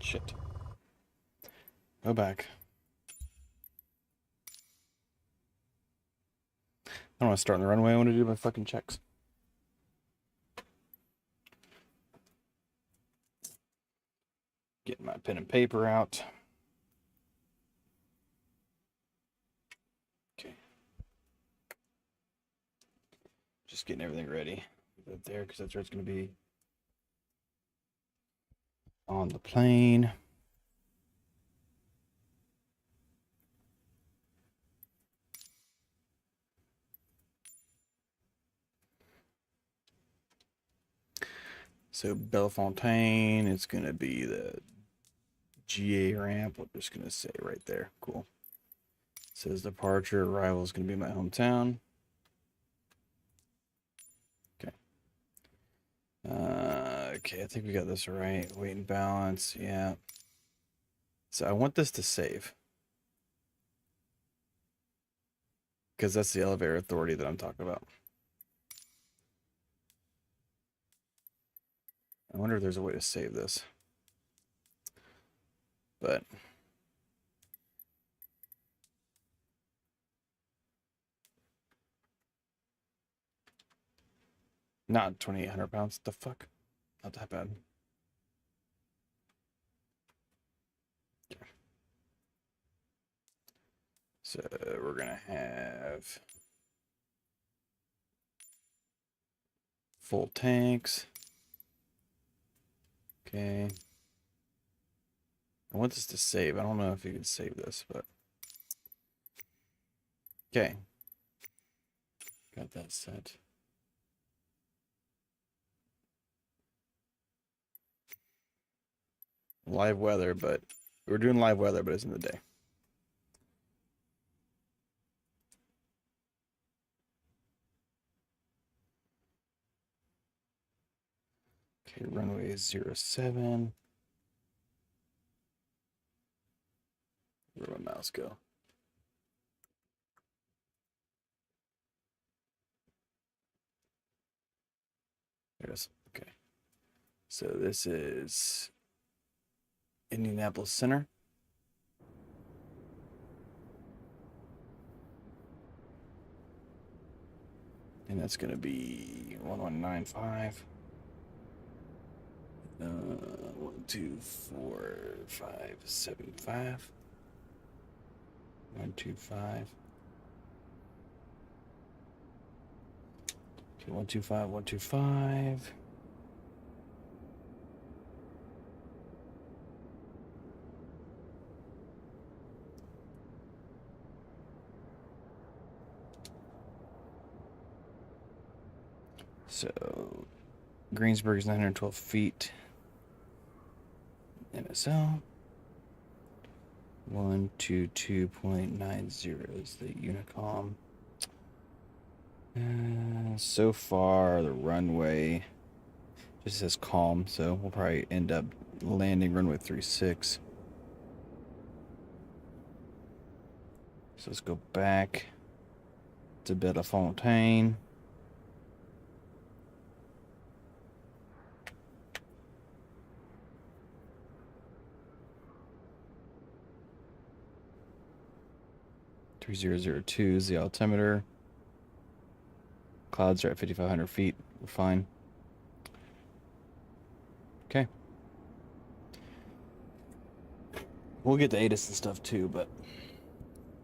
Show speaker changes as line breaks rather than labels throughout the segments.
Shit. Go back. I don't want to start on the runway. I want to do my fucking checks. Getting my pen and paper out. Okay. Just getting everything ready. Put it there because that's where it's going to be on the plane. So Bellefontaine, it's going to be the GA ramp. I'm just going to say right there. Cool. It says departure, arrival is going to be my hometown. Okay. Okay, I think we got this right. Weight and balance, yeah. So I want this to save. Because that's the elevator authority that I'm talking about. I wonder if there's a way to save this. But not 2,800 pounds. The fuck? Not that bad. Okay. So we're gonna have full tanks. Okay. I want this to save. I don't know if you can save this, but okay. Got that set. Live weather, but we're doing live weather, but it's in the day. Okay, runway 07. Where'd my mouse go? There it is. Okay. So this is Indianapolis Center. And that's going to be 1195. 1, 2, 4, 5, 7, 5. 1, 2, 5. Okay, 1, 2, 5, 1, 2, 5. So Greensburg is 912 feet. NSL 122.90 is the Unicom. So far, the runway just says calm, so we'll probably end up landing runway 36. So let's go back to Bellefontaine. .3002 is the altimeter. Clouds are at 5,500 feet. We're fine. Okay. We'll get to ATIS and stuff too, but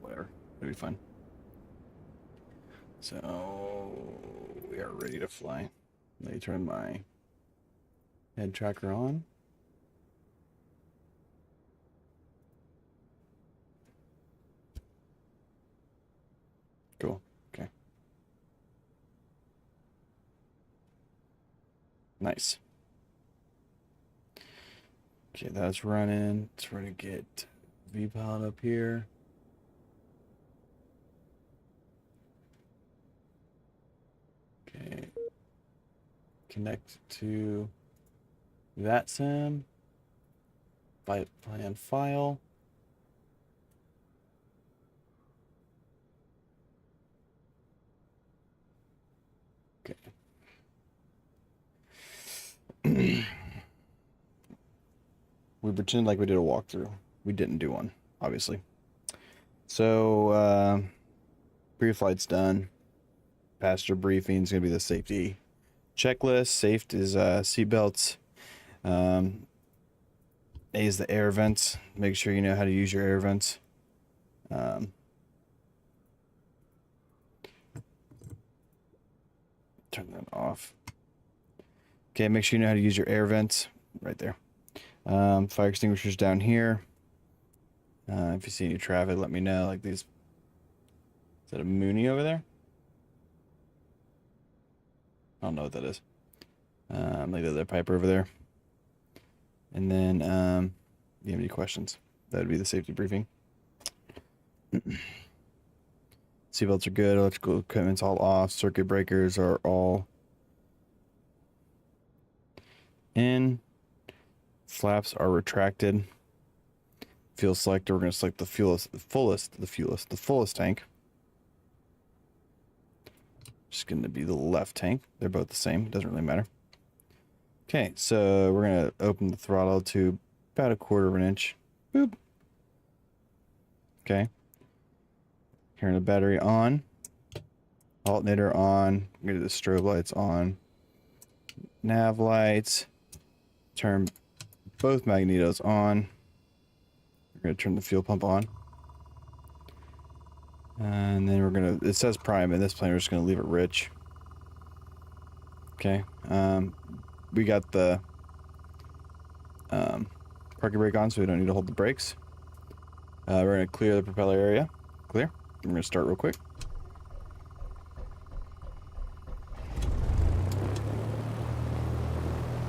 whatever. It'll be fine. So we are ready to fly. Let me turn my head tracker on. Cool. Okay. Nice. Okay, that's running. Let's try to get VPilot up here. Okay. Connect to that sim. Flight plan file. Okay. We pretended like we did a walkthrough. We didn't do one, obviously. So, pre-flight's done. Passenger briefing is going to be the safety checklist. Safe is seatbelts. A is the air vents. Make sure you know how to use your air vents. Turn that off. Okay, make sure you know how to use your air vents. Right there. Fire extinguishers down here. If you see any traffic, let me know. Like these. Is that a Mooney over there? I don't know what that is. Like the other Piper over there. And then, do you have any questions? That would be the safety briefing. Seatbelts are good. Electrical equipment's all off. Circuit breakers are all in. Flaps are retracted. Fuel selector, we're going to select the fullest tank. Just going to be the left tank. They're both the same. It doesn't really matter. Okay, so we're going to open the throttle to about 1/4 of an inch. Boop. Okay. Turn the battery on. Alternator on. I'm going to do the strobe lights on. Nav lights. Turn both magnetos on. We're going to turn the fuel pump on. And then we're going to, it says prime in this plane, we're just going to leave it rich. Okay. We got the parking brake on, so we don't need to hold the brakes. We're going to clear the propeller area. Clear. I'm going to start real quick.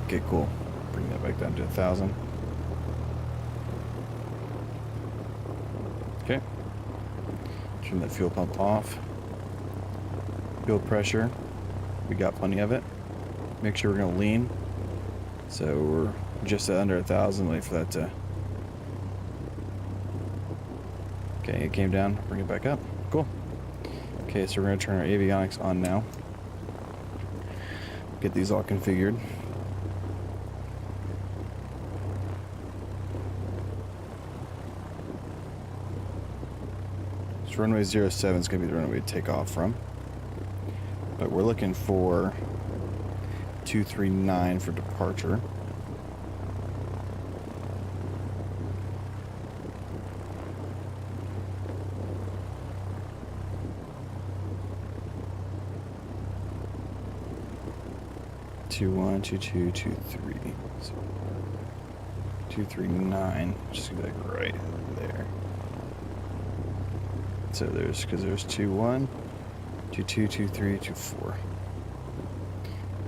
Okay, cool. Bring that back down to 1,000. Okay. Turn that fuel pump off. Fuel pressure. We got plenty of it. Make sure we're going to lean. So we're just at under 1,000. Wait for that to... Okay, it came down. Bring it back up. Cool. Okay, so we're going to turn our avionics on now. Get these all configured. So runway 07 is going to be the runway to take off from. But we're looking for 239 for departure. Two one, 22, 23. So 239. Just like right there. So there's, because there's 21, 22, 23, 24.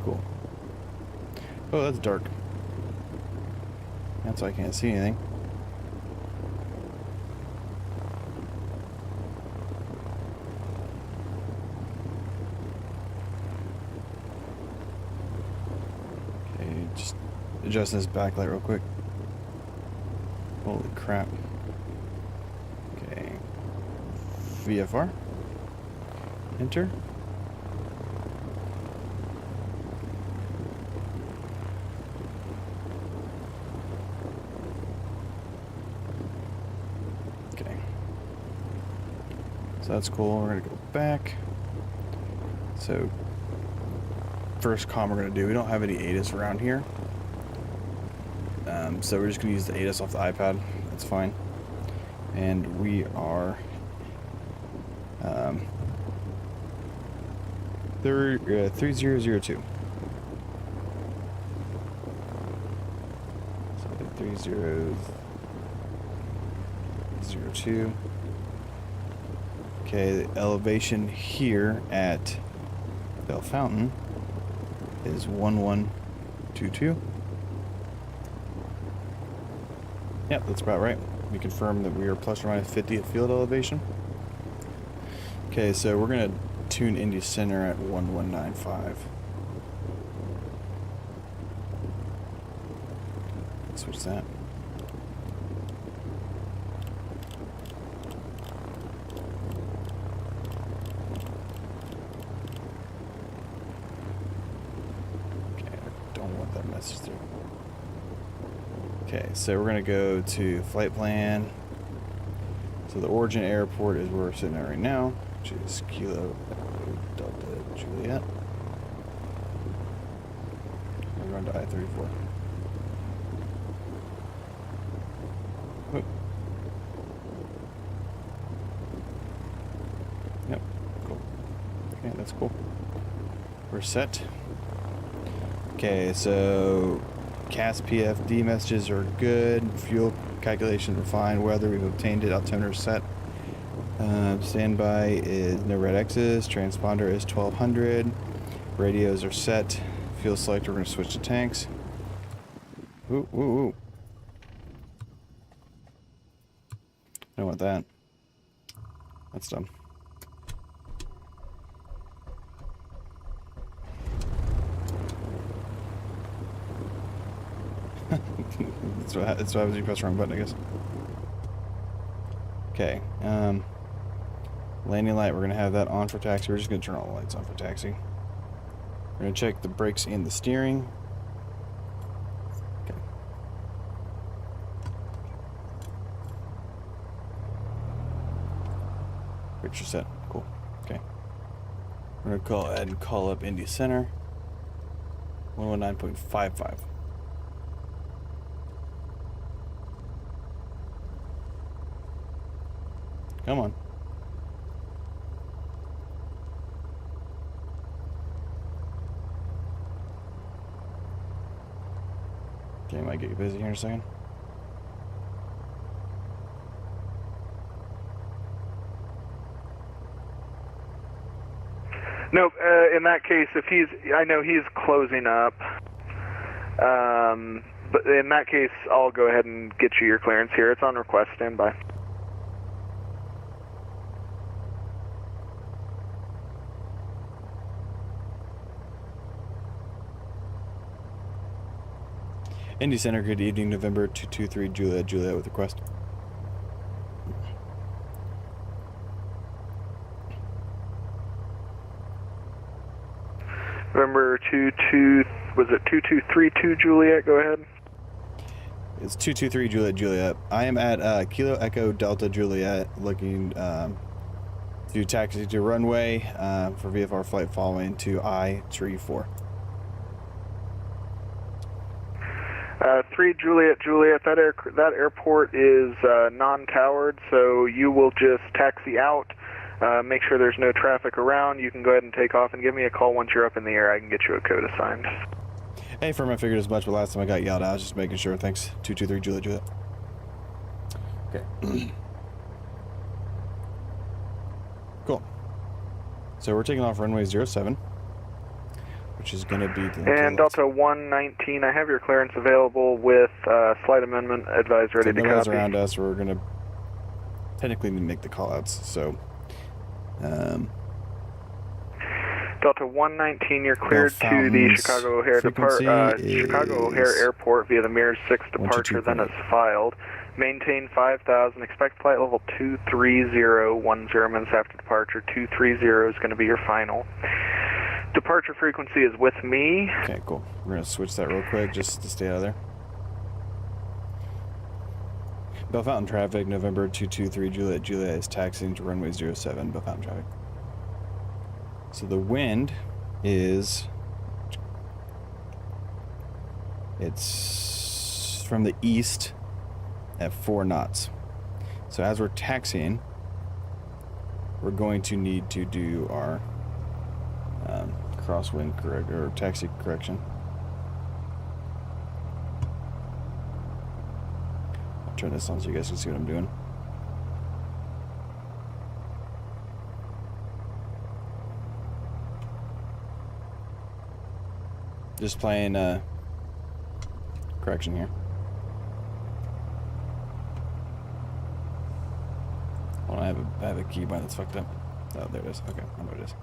Cool. Oh, that's dark. That's why I can't see anything. Okay, just adjust this backlight real quick. Holy crap. Okay. VFR. Enter. Okay. So that's cool. We're going to go back. So, first comm we're going to do, we don't have any ATIS around here. So we're just going to use the ATIS off the iPad. That's fine. And we are 3002. So 3002. Okay, the elevation here at Bell Fountain is 1122. Yep, that's about right. We confirm that we are plus or minus 50 at field elevation. Okay, so we're going to tune Indy Center at 1195. Switch that. Okay, I don't want that message through. Okay, so we're gonna go to flight plan. So the origin airport is where we're sitting at right now, which is Kilo Delta Juliet. We're going to I34. Whoop. Yep, cool. Okay, that's cool. We're set. Okay, so CAS PFD messages are good. Fuel calculations are fine. Weather, we've obtained it. Altimeter set. Standby is no red X's. Transponder is 1200. Radios are set. Fuel selector, we're going to switch to tanks. Ooh, ooh, ooh. Don't want that. That's dumb. That's what happens when you press the wrong button, I guess. Okay. Landing light, we're going to have that on for taxi. We're just going to turn all the lights on for taxi. We're going to check the brakes and the steering. Okay. Brakes are set. Cool. Okay. We're going to go ahead and call up Indy Center. 119.55. Come on. Okay, might get you busy here in a second.
Nope. In that case, if I know he's closing up. But in that case, I'll go ahead and get you your clearance here. It's on request. Stand by.
Indy Center, good evening, November 223 Juliet with request.
November 2232 Juliet, go ahead.
It's 223 Juliet. I am at Kilo Echo Delta Juliet looking to taxi to runway for VFR flight following to I34.
3 Juliet, that airport is non-towered, so you will just taxi out, make sure there's no traffic around. You can go ahead and take off and give me a call once you're up in the air. I can get you a code assigned.
Hey, firm, I figured as much, but last time I got yelled at, I was just making sure. Thanks. 223 Juliet. Okay. Cool. So we're taking off runway 07. Which is going to be the...
And Delta 119, I have your clearance available with slight amendment advised ready to copy.
Around us, we're going to technically make the callouts, so...
Delta 119, you're cleared to the Chicago O'Hare Airport via the Mirrors 6 departure, then it's filed. Maintain 5,000, expect flight level 230, 10 minutes after departure. 230 is going to be your final. Departure frequency is with me.
Okay, cool. We're going to switch that real quick just to stay out of there. Bell Fountain traffic, November 223 Juliet is taxiing to runway 07, Bell Fountain traffic. So the wind is... It's from the east at 4 knots. So as we're taxiing, we're going to need to do our... crosswind correct or taxi correction. I'll turn this on so you guys can see what I'm doing. Just playing correction here. Hold on, I have a keybind that's fucked up. Oh, there it is. Okay, I know what it is.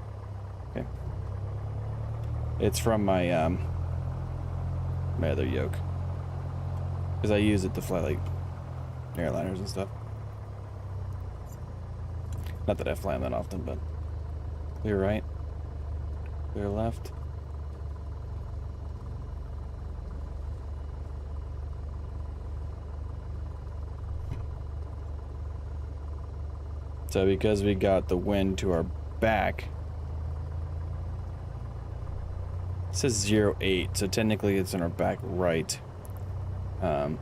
Okay. It's from my my other yoke, because I use it to fly like airliners and stuff. Not that I fly them that often, but clear right, clear left. So because we got the wind to our back, it says 08, so technically it's in our back right. I'm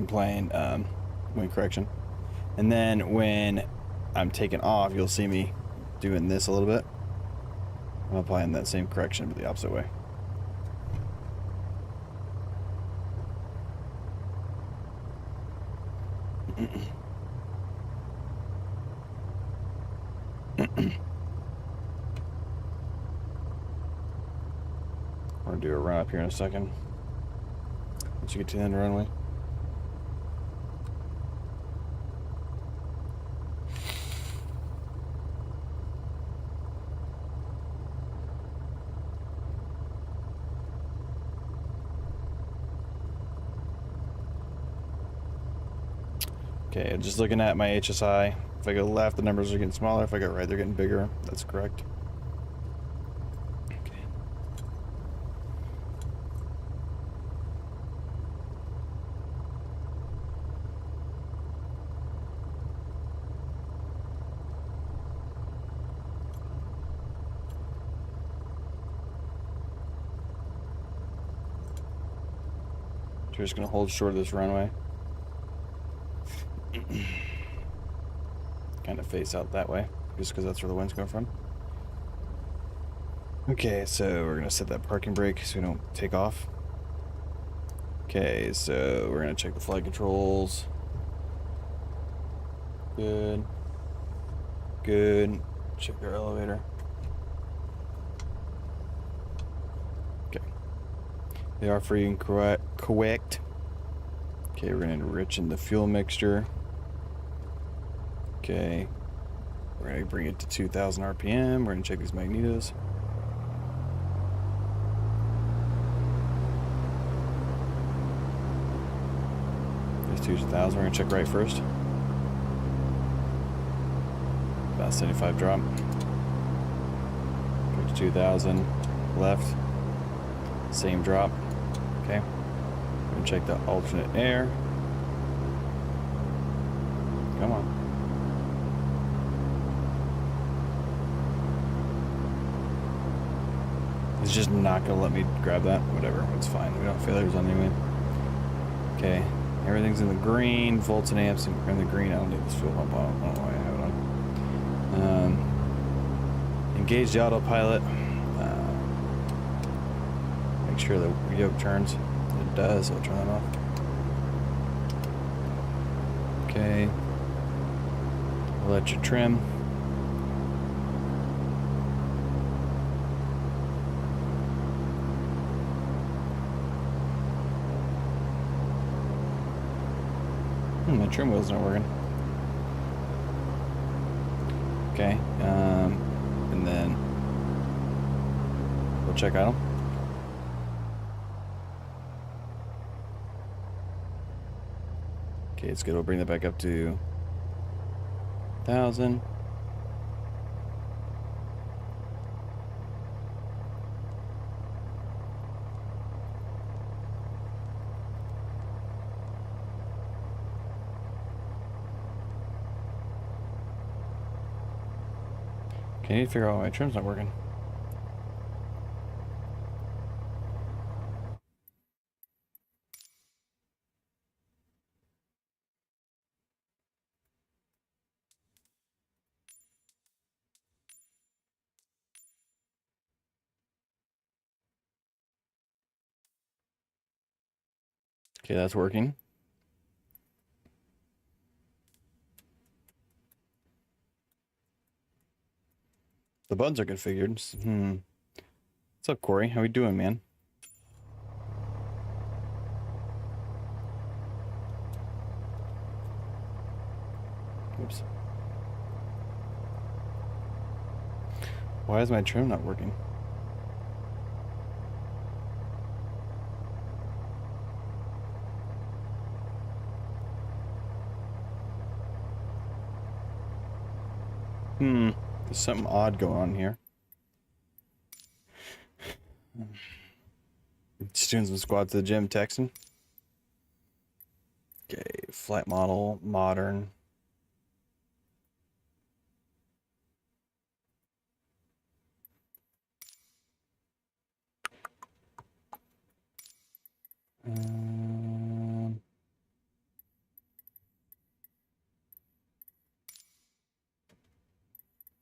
playing wind correction. And then when I'm taking off, you'll see me doing this a little bit. I'm applying that same correction, but the opposite way. We're gonna do a run up here in a second. Once you get to the end of the runway. Okay, just looking at my HSI. If I go left, the numbers are getting smaller. If I go right, they're getting bigger. That's correct. Okay. So we're just gonna hold short of this runway. Kind of face out that way, just because that's where the wind's going from. Okay, so we're gonna set that parking brake so we don't take off. Okay, so we're gonna check the flight controls. Good. Good. Check our elevator. Okay. They are free and correct. Okay, we're gonna enrich in the fuel mixture. Okay. We're gonna bring it to 2,000 RPM. We're gonna check these magnetos. There's 2,000. We're gonna check right first. About 75 drop. Go to 2,000. Left. Same drop. Okay. We're gonna check the alternate air. Come on. It's just not gonna let me grab that. Whatever, it's fine. We don't have failures on anyway. Okay, everything's in the green. Volts and amps are in the green. I don't need this fuel pump on. I don't know why I have it on. Engage the autopilot. Make sure the yoke turns. It does. I'll turn that off. Okay. We'll let you trim. My trim wheel's not working. Okay, and then we'll check idle. Okay, it's good. We'll bring that back up to 1,000. Okay, I need to figure out why my trim's not working. Okay, that's working. The buttons are configured. What's up, Corey? How we doing, man? Oops. Why is my trim not working? There's something odd going on here. Just doing some squats to the gym, texting. Okay, flight model, modern.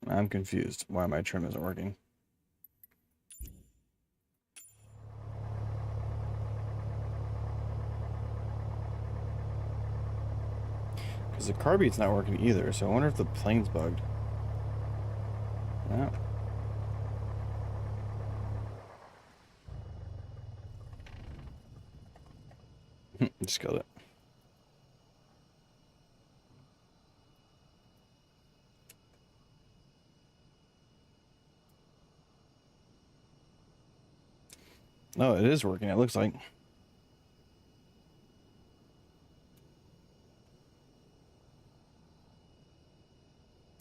I'm confused why my trim isn't working. Because the car beat's not working either, so I wonder if the plane's bugged. Yeah. Just killed it. No, it is working, it looks like.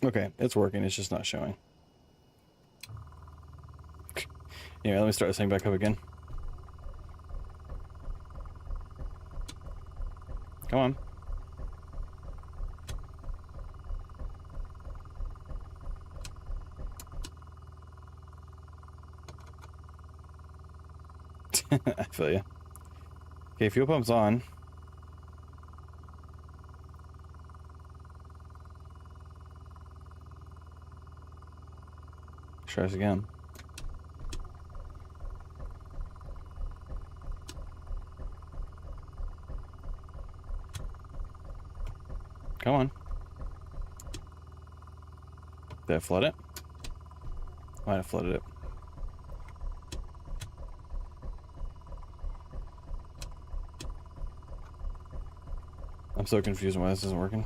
Okay, it's working, it's just not showing. Anyway, let me start this thing back up again. Come on. I feel you. Okay, fuel pump's on. Try this again. Come on. Did I flood it? Might have flooded it. I'm so confused why this isn't working.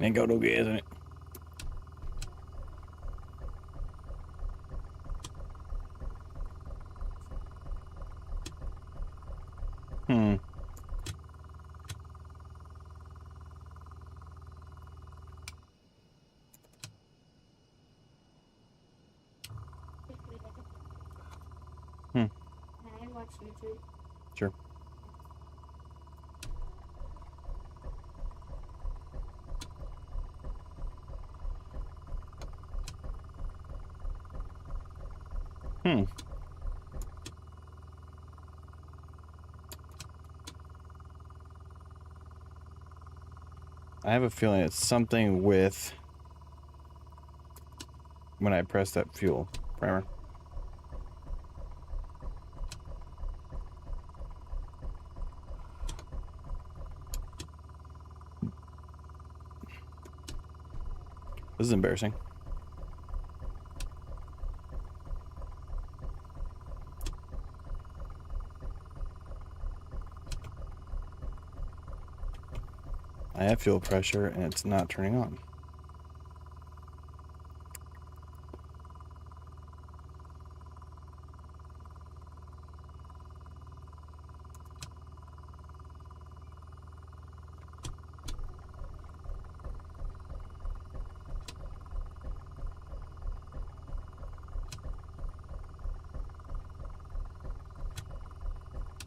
Ain't got no gas in it. Hmm. Hmm.
Can I watch YouTube?
Sure. Hmm. I have a feeling it's something with when I press that fuel primer. This is embarrassing. I have fuel pressure and it's not turning on.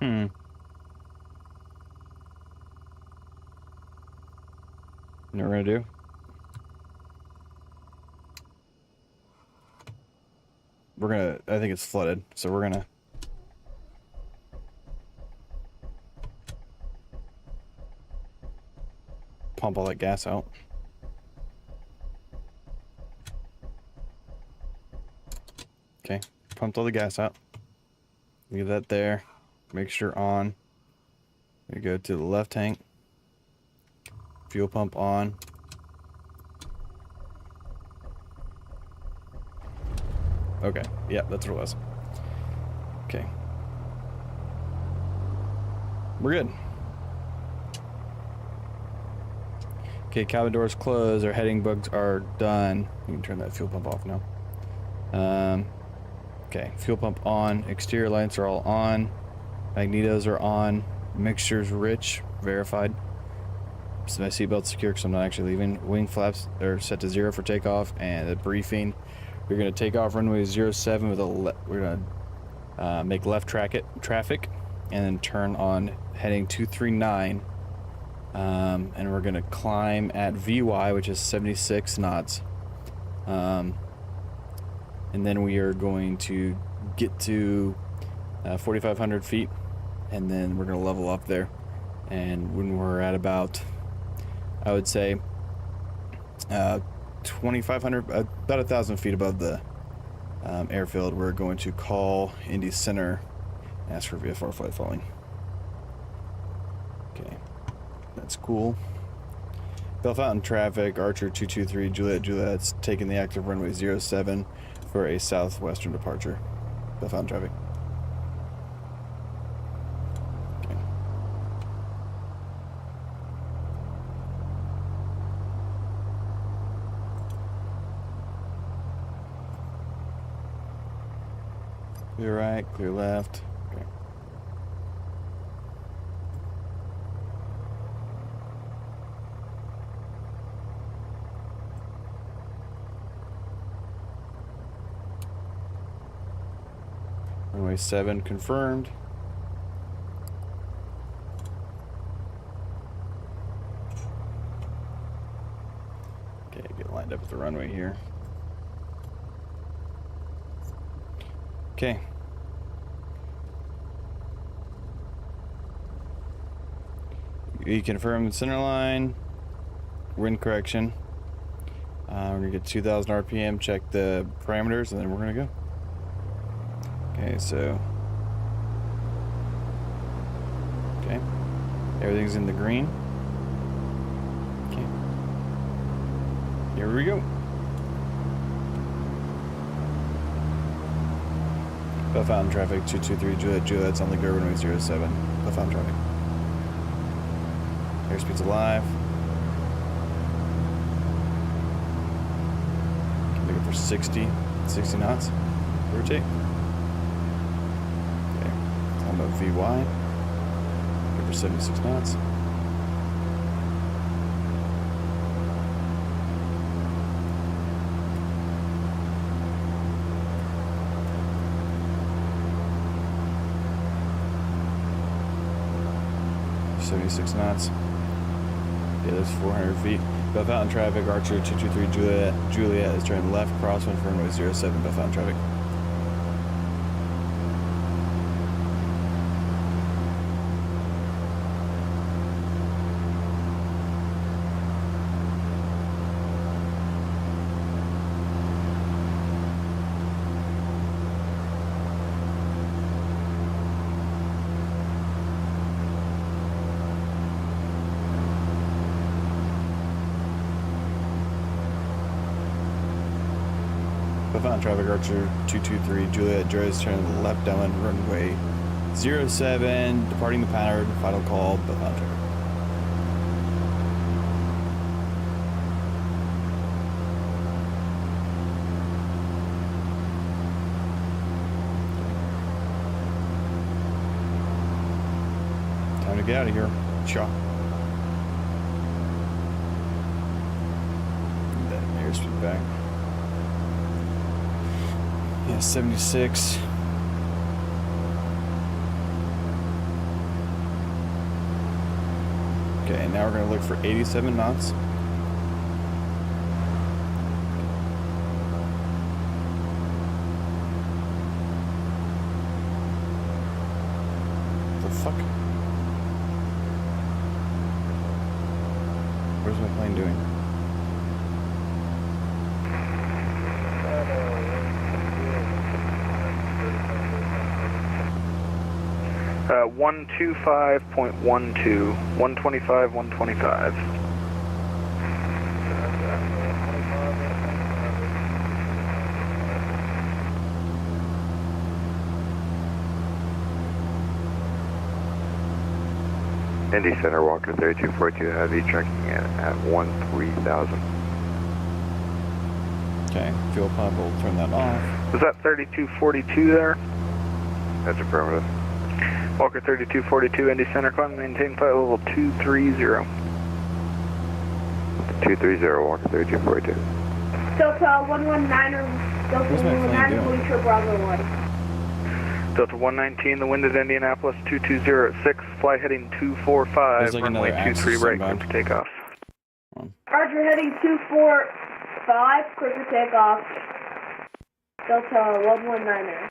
Hmm. You know what we're gonna do? I think it's flooded, so we're gonna pump all that gas out. Okay, pumped all the gas out. Leave that there. Mixture on. We go to the left tank. Fuel pump on. Okay, yeah, that's what it was. Okay. We're good. Okay, cabin doors closed. Our heading bugs are done. You can turn that fuel pump off now. Okay, fuel pump on. Exterior lights are all on. Magnetos are on. Mixture's rich. Verified. my seatbelt secure because I'm not actually leaving. Wing flaps are set to 0 for takeoff, and the briefing. We're gonna take off runway 07 with we're gonna make left traffic, and then turn on heading 239. And we're gonna climb at VY, which is 76 knots. And then we are going to get to 4,500 feet, and then we're gonna level up there. And when we're at about, I would say, 2,500, about 1,000 feet above the airfield, we're going to call Indy Center and ask for VFR Flight following. Okay, that's cool. Bellefontaine traffic, Archer 223, Juliet's taking the active runway 07 for a southwestern departure. Bellefontaine traffic. Okay. Clear right, clear left. Okay. Runway 7 confirmed. Okay, get lined up with the runway here. Okay. You confirm the center line, wind correction. We're gonna get 2,000 RPM, check the parameters, and then we're gonna go. Okay, so. Okay. Everything's in the green. Okay. Here we go. Bellefontaine traffic 223 Juliet's on the go runway 07. Bellefontaine traffic. Airspeed's alive. Can make it for 60 knots. Rotate. Okay. Time about VY. Go for 76 knots. .76 knots. Yeah, that's 400 feet. Bellefontaine traffic, Archer 223 Juliet is turning left, crosswind for runway 07, Bellefontaine traffic. Bellefontaine traffic, Archer 223 Juliet is turning left down runway 07, departing the pattern, final call, Bellefontaine traffic. Time to get out of here. Shaw. That airspeed back. Yeah, 76. Okay, now we're going to look for 87 knots. What the fuck? Where's my plane doing?
125.12, 125, 125.
Indy Center, Walker 3242 Heavy, checking in at 13,000.
Okay, fuel pump, we'll turn that off.
Was that 3242 there?
That's affirmative.
Walker 3242, Indy Center, climb, maintain flight level 230.
230, walking 3242.
Delta 119 or Delta
What's my plane
119
doing?
going to Bravo 1.
Delta 119, the wind at Indianapolis 220 at 6, flight heading 245,
There's like
runway
another
23
axis
right,
inbound.
clear for takeoff.
Roger, heading 245, clear for takeoff. Delta 119er.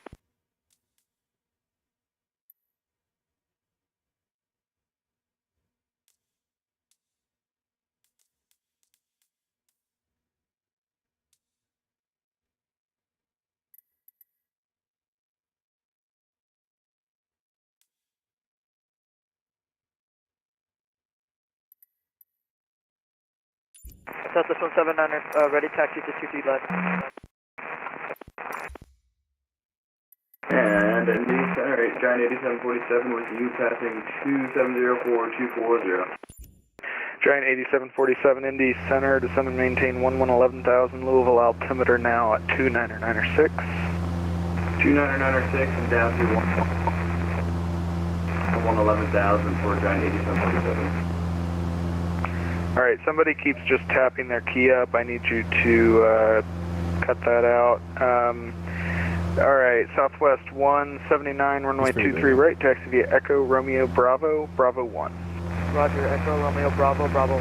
Delta 179er, ready taxi to 23 left.
And Indy Center, Giant 8747 with you passing 2704240.
Giant 8747, Indy Center, descend and maintain 11,000, Louisville altimeter now at 29906.
29906 and down to 111,000 for Giant 8747.
Alright, somebody keeps just tapping their key up. I need you to cut that out. Alright, Southwest 179, runway 23 right, taxi via Echo Romeo Bravo, Bravo 1.
Roger, Echo Romeo Bravo, Bravo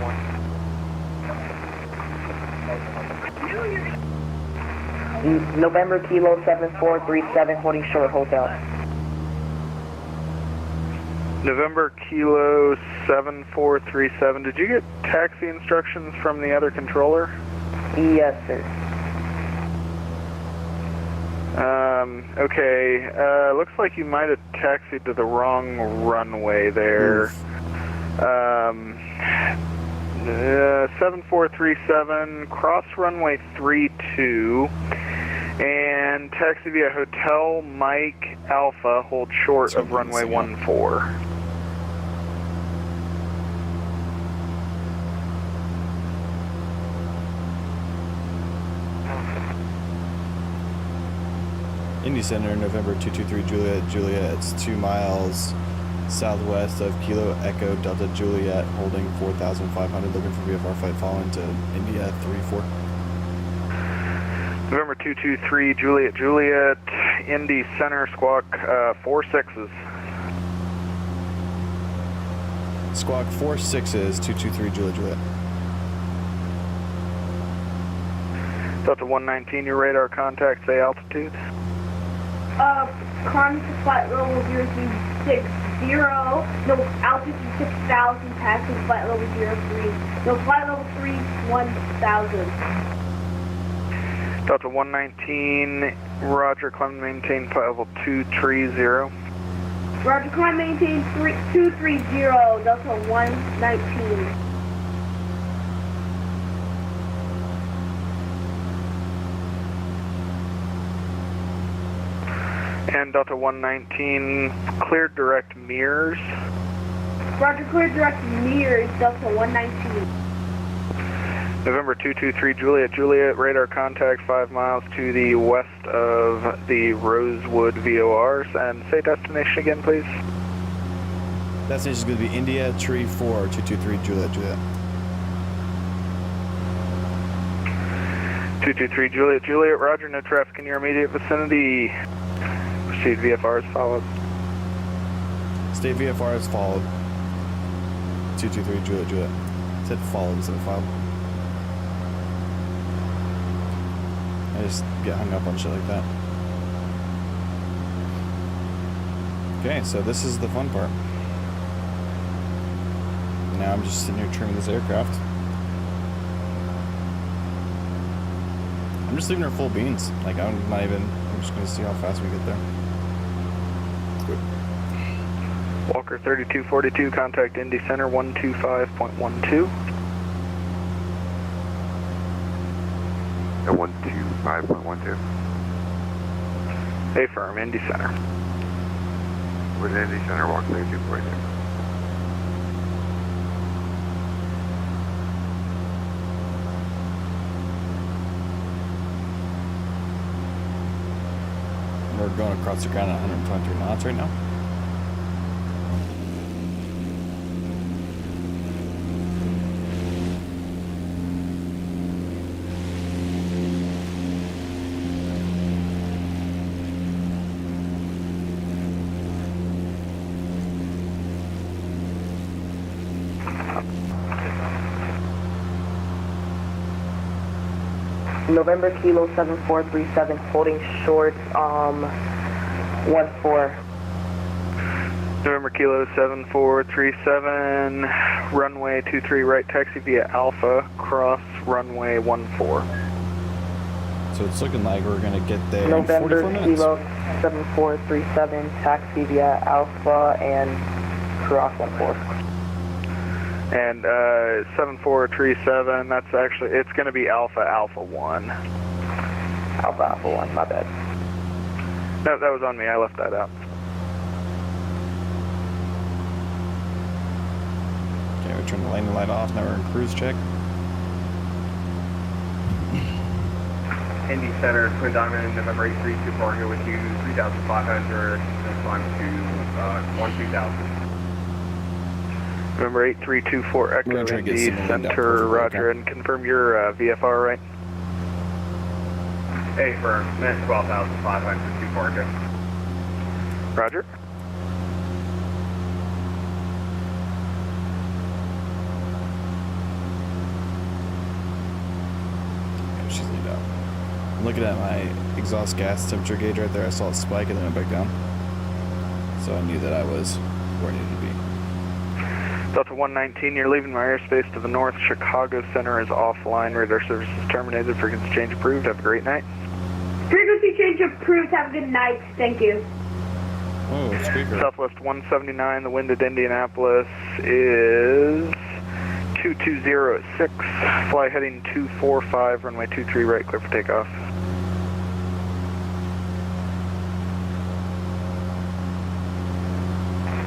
1.
November Kilo 7437, holding short, hotel.
November Kilo 7437, did you get taxi instructions from the other controller?
Yes, sir.
Okay, looks like you might have taxied to the wrong runway there. 7437, cross runway 32, and taxi via Hotel Mike Alpha, hold short of runway 14.
Indy Center, November 223 Juliet. It's 2 miles southwest of Kilo Echo Delta Juliet, holding 4,500, looking for VFR Flight following to India 34.
November 223 Juliet, Indy Center, squawk 46s.
Squawk 46s, 223 Juliet.
Delta 119, your radar contact, say altitude.
Con to flight level 060. No, altitude 6,000, passing flight level 03. No, flight level 3, 1,000.
Delta 119, roger, climb and maintain flight level 230.
Roger, climb maintain 230, Delta 119.
And Delta 119, cleared direct mirrors.
Roger, clear direct mirrors, Delta 119.
November 223 Juliet, radar contact 5 miles to the west of the Rosewood VORs, and say destination again, please.
Destination is going to be India Tree 4, 223 Juliet.
223 Juliet, roger, no traffic in your immediate vicinity. Proceed VFR as followed.
State VFR is followed. 223 Juliet. It said followed instead of filed. I just get hung up on shit like that. Okay, so this is the fun part. Now I'm just sitting here trimming this aircraft. I'm just leaving her full beans. Like, I'm just gonna see how fast we get there.
Walker 3242, contact Indy Center 125.12.
125.12.
Affirm, Indy Center.
With Indy Center, walk 3242.
We're going across the ground at 123 knots right now.
November Kilo 7437 holding short 14.
November Kilo 7437, runway 23 right, taxi via Alpha, cross runway 14.
So it's looking like we're gonna get there
November
in 44 minutes.
Kilo 7437 taxi via Alpha and cross 14.
And 7437, that's actually, it's going to be Alpha 1.
Alpha 1, my bad.
No, that was on me, I left that out.
Okay, we turn the landing light off, now we're in cruise check.
Indy Center, Twin Diamond, November 832 here with you, 3,500, and climb to 12,000.
November 8324 Echo
Roger, get
Indy
some wind out,
Center,
perfect,
Roger,
okay.
and confirm your VFR, right?
Hey, firm, minute 12,500, 2
Roger.
She's leaned out. I'm looking at my exhaust gas temperature gauge right there. I saw it spike and then it went back down. So I knew that I was where I needed to be.
Delta 119, you're leaving my airspace to the north. Chicago Center is offline. Radar service is terminated. Frequency change approved. Have a great night.
Frequency change approved. Have a good night. Thank you.
Oh, speaker.
Southwest 179, the wind at Indianapolis is 220 at 6. Fly heading 245, runway 23 right, clear for takeoff.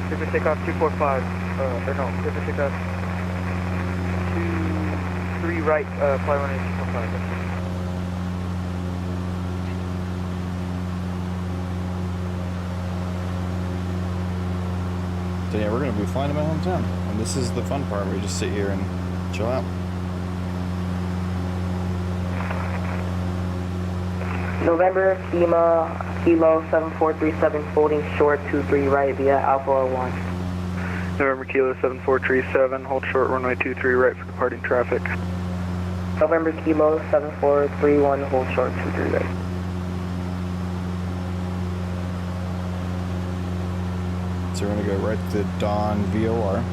Clear for takeoff 245, or no, clear for takeoff 23 right, fly runway 245.
So yeah, we're going to be flying to my hometown. And this is the fun part where you just sit here and chill out.
November Kilo 7437 holding short 23 right via Alpha 1.
November Kilo 7437, hold short runway 23 right for departing traffic.
November Kilo 7431 hold short 23 right.
So we're going to go right to the Dawn VOR.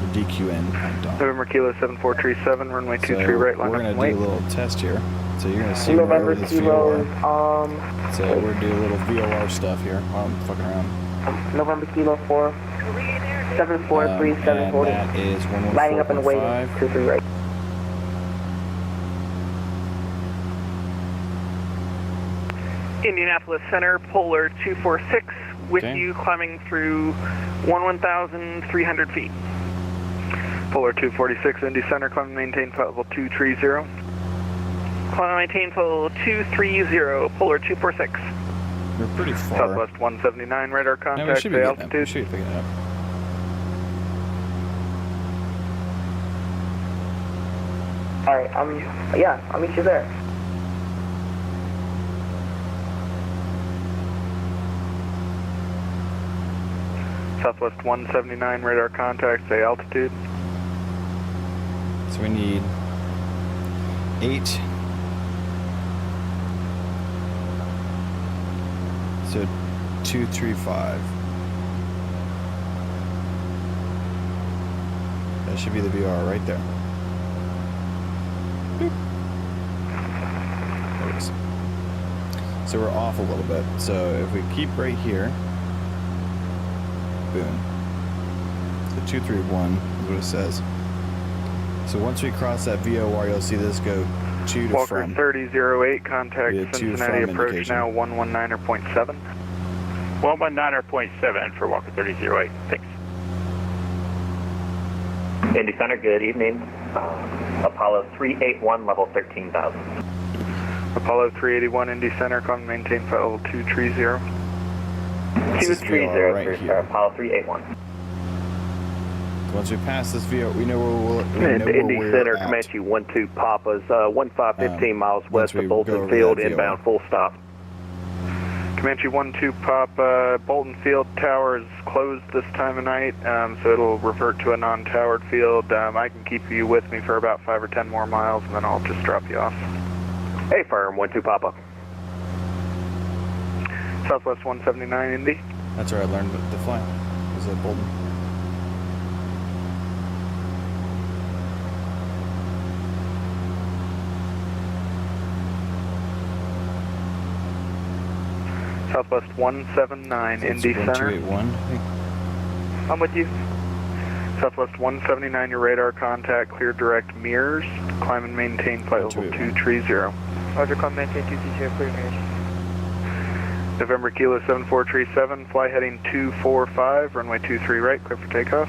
The DQN at Dawn.
November Kilo 7437, runway 23
So
right, line
we're
up
going
and
to do
wait.
a little test here. So you're going to see right
November
over this
Kilo
VOR. So we're going to do a little VOR stuff here while I'm fucking around.
November Kilo 4 7437
and
holding.
that is
Lining up and waiting
114.5.
23 right.
Indianapolis Center, Polar 246, with
Okay.
you climbing through 11,300 feet. Polar 246, Indy Center, climb and maintain flight level 230. Climb and maintain flight level 230, Polar 246.
We're pretty far.
Southwest 179, radar
No, we
contact,
should be
say
getting up. We
altitude.
should be picking it up.
Alright, yeah, I'll meet you there.
Southwest 179, radar contact, say altitude.
So we need 8. So 235. That should be the VR right there. Boop. There it is. So we're off a little bit. So if we keep right here, boom. So 231 is what it says. So once we cross that VOR, you'll see this go to
Walker
from.
3008, contact
Yeah, to
Cincinnati
from
approach
indication.
now 119.7.
119.7 for Walker 3008. Thanks.
Indy Center, good evening. Apollo 381, level 13,000.
Apollo 381, Indy Center, climb and maintain flight level 230.
This is VR right
for
here.
Apollo 381.
Once we pass this VO, we know where
And Indy
we're
Center,
at.
Comanche 12 Papa's 1515 miles
once
west
we
of
go
Bolton
over
Field,
that VOR.
inbound full stop.
Comanche 1-2 Papa, Bolton Field Tower is closed this time of night, so it'll revert to a non-towered field. I can keep you with me for about 5 or 10 more miles, and then I'll just drop you off.
Hey, firm, 1-2 Papa.
Southwest 179 Indy.
That's where I learned to fly. Was at Bolton.
Southwest 179
So it's
Indy Center.
1281, I think.
I'm with you.
Southwest 179, your radar contact, clear direct mirrors. Climb and maintain flight level 230.
Roger, come maintain 230, clear mirrors.
November Kilo 7437, fly heading 245, runway 23 right, clear for takeoff.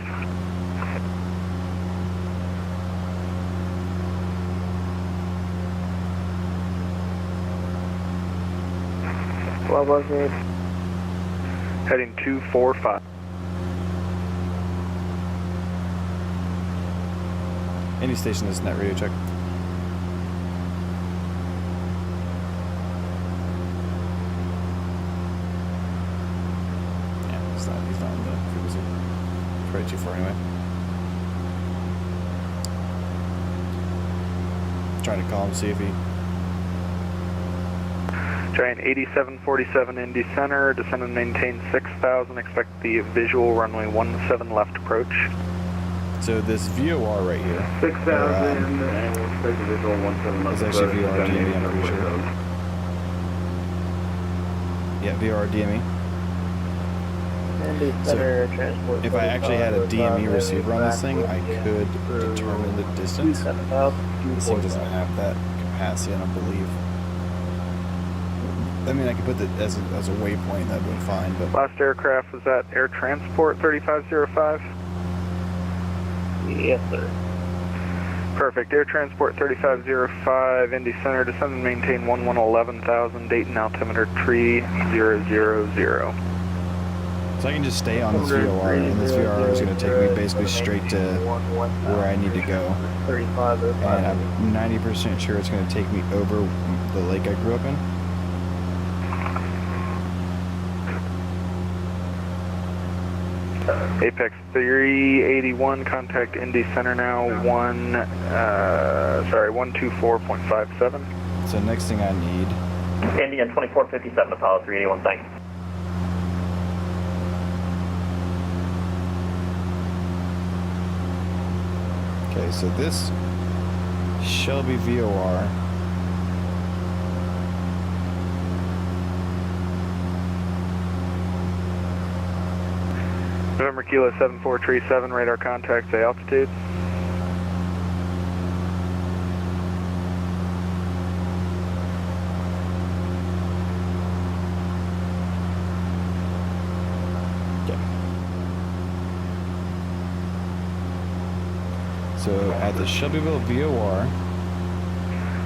What was it?
Heading 245.
Any station is net radio check. Yeah, he's not on the frequency. It's probably too far anyway. Trying to call him, see if he...
Giant 8747 Indy Center, descend and maintain 6,000, expect the visual runway 17 left approach.
So this VOR right here...
6,000, and we'll expect the visual 17 left.
It's actually VOR DME, I'm pretty sure. Yeah, VOR DME. So if I actually had a DME receiver on this thing, I could determine the distance. This thing doesn't have that capacity, I don't believe. I mean, I could put that as a waypoint, that would be fine, but...
Last aircraft was at Air Transport 3505?
Yes, sir.
Perfect. Air Transport 3505, Indy Center, descend and maintain 11,000, Dayton altimeter tree 000.
So I can just stay on this VOR, and this VOR is going to take me basically straight to where I need to go. And I'm 90% sure it's going to take me over the lake I grew up in.
Apex 381, contact Indy Center now, 124.57.
So next thing I need...
Indian 2457, Apollo 381, thanks.
Okay, so this Shelby VOR...
November Kilo 7437, radar contact, say altitude.
Okay. So at the Shelbyville VOR...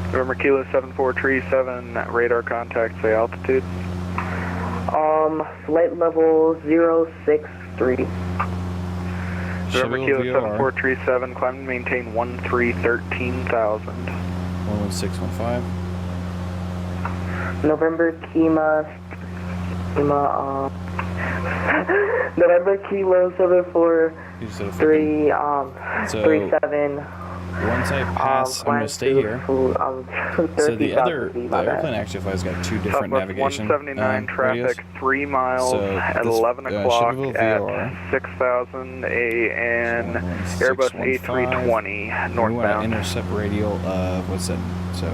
November Kilo 7437, radar contact, say altitude.
Flight level 063.
November Kilo 7437, climb and maintain 13,000.
11615.
November November Kilo 743
Once I pass, I'm going to stay here. So the airplane actually flies got two different navigation
179 traffic,
radios.
3 miles
So
at
this,
11 o'clock
Shelbyville
at 6,000 AN, Airbus A320
We want to
northbound.
intercept radial of, what's that? So,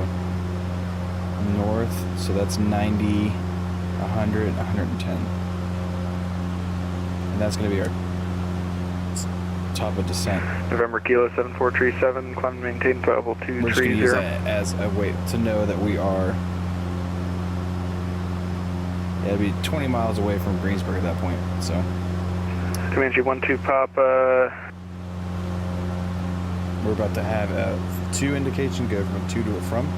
north, so that's 90, 100, 110. And that's going to be our top of descent.
November Kilo 7437, climb and maintain flight level
We're just going to use
230.
that as a way to know that we are... Yeah, it'll be 20 miles away from Greensburg at that point, so...
Comanche 1-2 Papa.
We're about to have a 2 indication go from 2 to a from.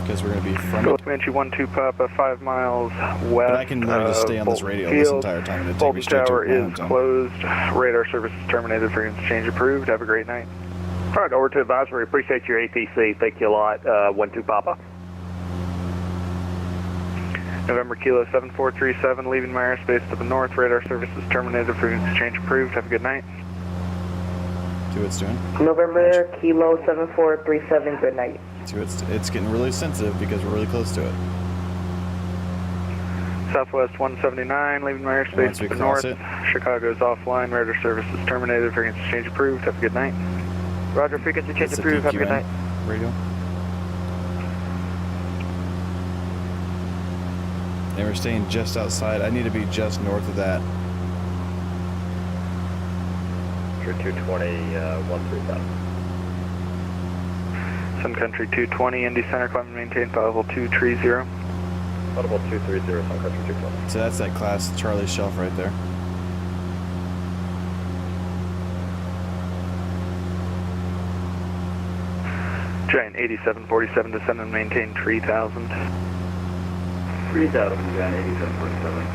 Because we're going to be from it.
Comanche 1-2 Papa, 5 miles west.
But I can literally just stay on this radio this entire time and it'll take me
Bolton
straight to
Tower
a
is
ground zone.
closed. Radar service is terminated. Frequency change approved. Have a great night.
All right, over to advisory. Appreciate your ATC. Thank you a lot. 1-2 Papa.
November Kilo 7437, leaving my airspace to the north. Radar services terminated. Frequency change approved. Have a good night.
See what it's doing.
November Kilo 7437, good night.
See what it's getting really sensitive because we're really close to it.
Southwest 179, leaving my airspace
Once
to
we
the
cross
north.
it.
Chicago's offline. Radar services terminated. Frequency change approved. Have a good night.
Roger, frequency change
That's the
approved. Have a good
DQN
night.
radio. And we're staying just outside. I need to be just north of that.
220, 130,000.
Sun Country 220, Indy Center, climb and maintain flight level 230.
Audible 230, Sun Country 220.
So that's that class Charlie shelf right there.
Giant 8747, descend and maintain 3000.
3,000, Giant 8747.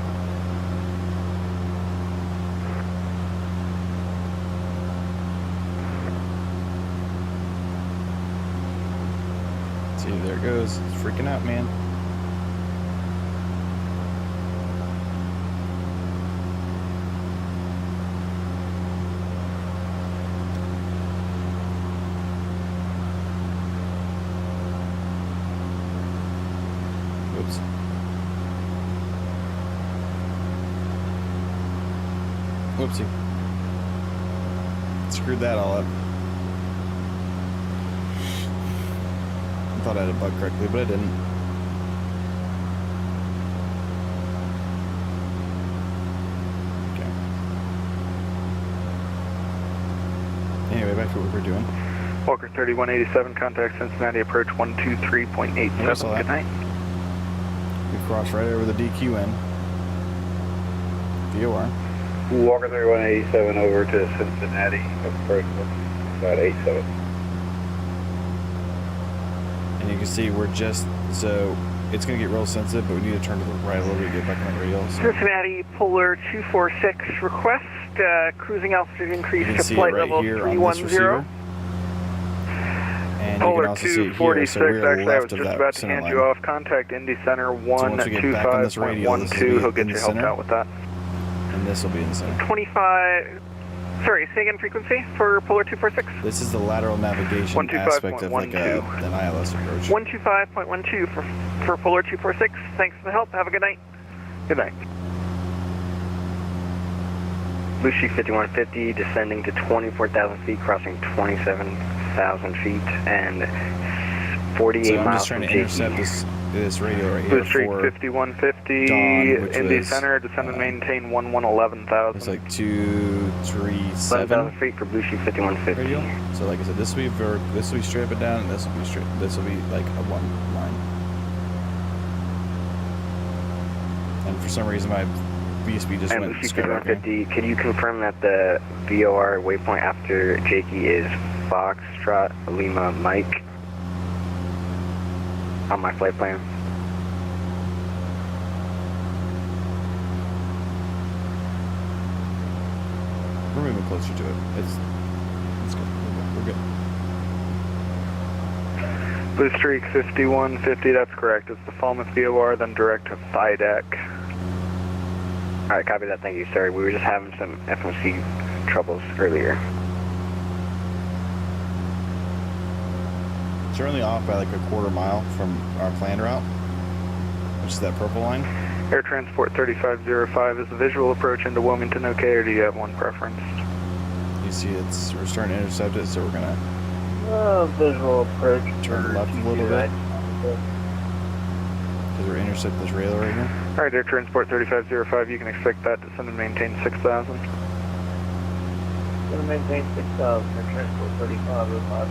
See, there it goes. It's freaking out, man. Whoops. Whoopsie. Screwed that all up. I thought I had it bugged correctly, but I didn't. Okay. Anyway, back to what we're doing.
Walker 3187, contact Cincinnati, approach 123.87.
Yeah, I saw that.
Good night.
We crossed right over the DQN. VOR.
Walker 3187 over to Cincinnati, approach about 87.
And you can see we're just, so it's going to get real sensitive, but we need to turn to the right a little bit to get back on the radio. So
Cincinnati, Polar 246, request cruising altitude increase
you
to
can see it
flight
right
level
here on this
310.
receiver. And you can
Polar
also see it here,
246,
so we're
actually I was
left of
just
that
about to
center
hand
line.
you off. Contact Indy Center
once we get back on this radio, this will
125.12.
be
He'll get
in
you
the
helped
center.
out with that.
And this will be in the center.
25, sorry, say again frequency for Polar 246?
This is the lateral navigation aspect of like an ILS approach.
125.12 for Polar 246. Thanks for the help. Have a good night.
Good night.
Blue Sheep 5150, descending to 24,000 feet, crossing 27,000 feet, and 48
So I'm
miles
just trying
from
to intercept
JP.
this radio right
Blue
here
Streak
for
5150,
Dawn, which
Indy
was,
Center, descend and maintain 11,000.
it's like 237
11,000 feet for Blue Sheep 5150.
radio. So like I said, this will be straight up and down, and this will be straight. This will be like a one line. And for some reason, my VSP just
And
went
Blue Sheep
skyrocketing.
5150, can you confirm that the VOR waypoint after Jakey is Foxtrot Lima Mike on my flight plan?
We're moving closer to it. It's good. We're good.
Blue Streak 5150, that's correct. It's the Falmouth VOR, then direct to FIDEC.
Alright, copy that. Thank you. Sorry, we were just having some FMC troubles earlier.
It's only off by like a quarter mile from our planned route, which is that purple line.
Air Transport 3505 is the visual approach into Wilmington okay, or do you have one preference?
You see, we're starting to intercept it, so we're gonna
Visual approach.
turn left a little bit because we're intercepting this rail right here.
Alright, Air Transport 3505, you can expect that descend and maintain 6,000.
Gonna maintain 6,000, Air Transport 3505.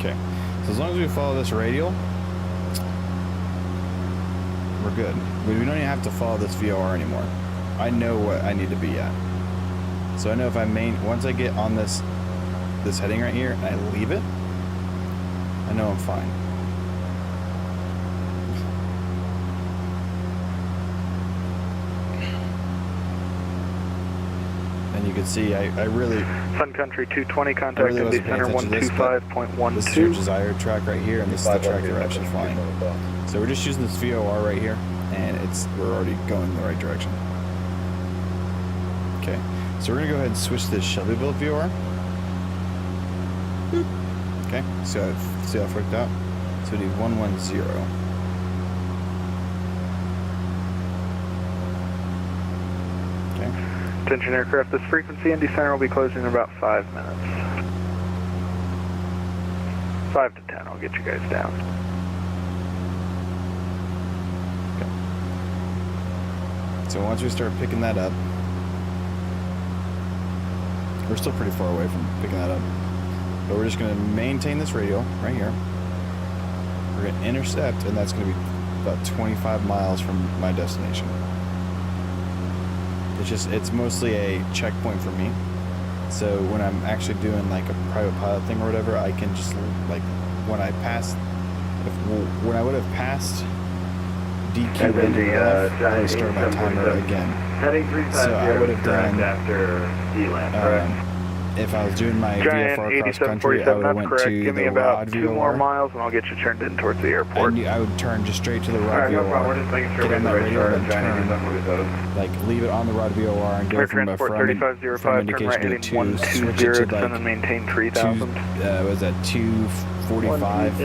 Okay, so as long as we follow this radial, we're good. We don't even have to follow this VOR anymore. I know what I need to be at. So I know if once I get on this heading right here and I leave it, I know I'm fine. And And you can see I really
Sun Country 220,
I
contact
really
Indy
wasn't paying
Center
attention to this, but this is your
125.12.
desired track right here, and this is the track that we're actually flying. So we're just using this VOR right here, and we're already going in the right direction. Okay, so we're gonna go ahead and switch to this Shelbyville VOR. Boop. Okay, so see how it worked out. So we do 110. Okay.
Attention aircraft, this frequency, Indy Center will be closing in about 5 minutes. 5 to 10, I'll get you guys down.
Okay. So once we start picking that up, we're still pretty far away from picking that up, but we're just going to maintain this radial right here. We're going to intercept, and that's going to be about 25 miles from my destination. It's mostly a checkpoint for me. So when I'm actually doing like a private pilot thing or whatever, I can just like when I would have passed DQ I would start my timer again. So I would have done
after DLAN,
If I was doing my
Giant
VFR cross country, I would have went
correct.
to
Give me
the
about
rod
2
VOR.
more
miles, and I'll get you turned in towards the airport.
I would turn just straight to the rod
Alright, no
VOR.
problem. We're just making sure
Get
we
on
have
that
the
radio
right
and
chart.
turn. Like leave it on the rod VOR and go
Air
from a
Transport
from
3505, turn
indication
right
to
heading
2,
120,
switch it to
descend and
like
maintain 3000.
was that 245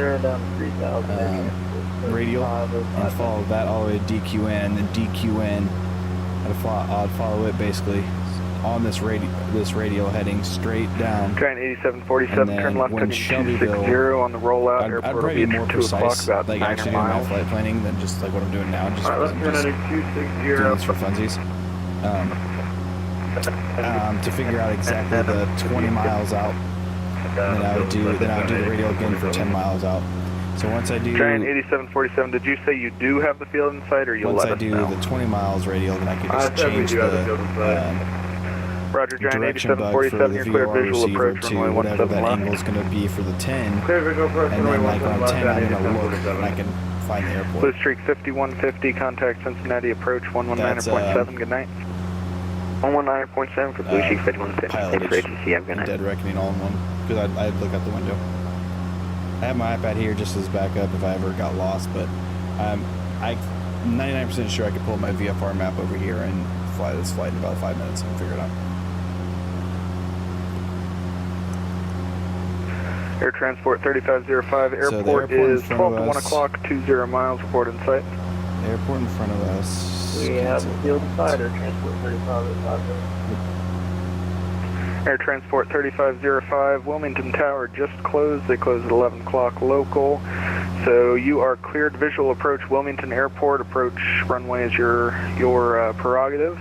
radial, and follow that all the way to DQN, then DQN. I'd follow it basically on this radial heading straight down.
Giant 8747, turn left heading 260 on the rollout.
I'd
Airport will
probably
be
be more
at 2 o'clock,
precise,
about
like
9
actually doing my
miles.
flight planning than just like what I'm doing now. Just
Alright,
because
let's
I'm
turn
just
at
doing this
260.
for funsies. To figure out exactly the 20 miles out, and then I would do the radial again for 10 miles out. So once I do
Giant 8747, did you say you do have the field in sight, or you'll
once
let
I
us
do
know?
the 20 miles radial, then I could
I
just
said we
change
do have the field in sight.
Roger, Giant
direction bug for
8747,
the
you're cleared
VOR
visual
receiver
approach
to
runway
whatever
17
that
left.
angle is going to be for the 10.
Clear visual approach
And
runway
then like
17
on
left,
10, I'm going to look
8747.
and I can find the airport.
Blue Streak 5150, contact Cincinnati approach 119.7, good night.
119.7 for Blue Sheep 5150. Thanks for
pilotage
ATC, have a good
and
night.
dead reckoning all in one, because I'd look out the window. I have my iPad here just as backup if I ever got lost, but I'm 99% sure I could pull my VFR map over here and fly this flight in about 5 minutes and figure it out.
Air Transport 3505, airport
in
is
front
12
of
to 1
us-
o'clock, 20 miles, report in sight.
The airport in front of us.
We have the field inside Air Transport 3505.
Air Transport 3505, Wilmington Tower just closed. They closed at 11 o'clock local. So you are cleared visual approach Wilmington Airport. Approach runway is your prerogative.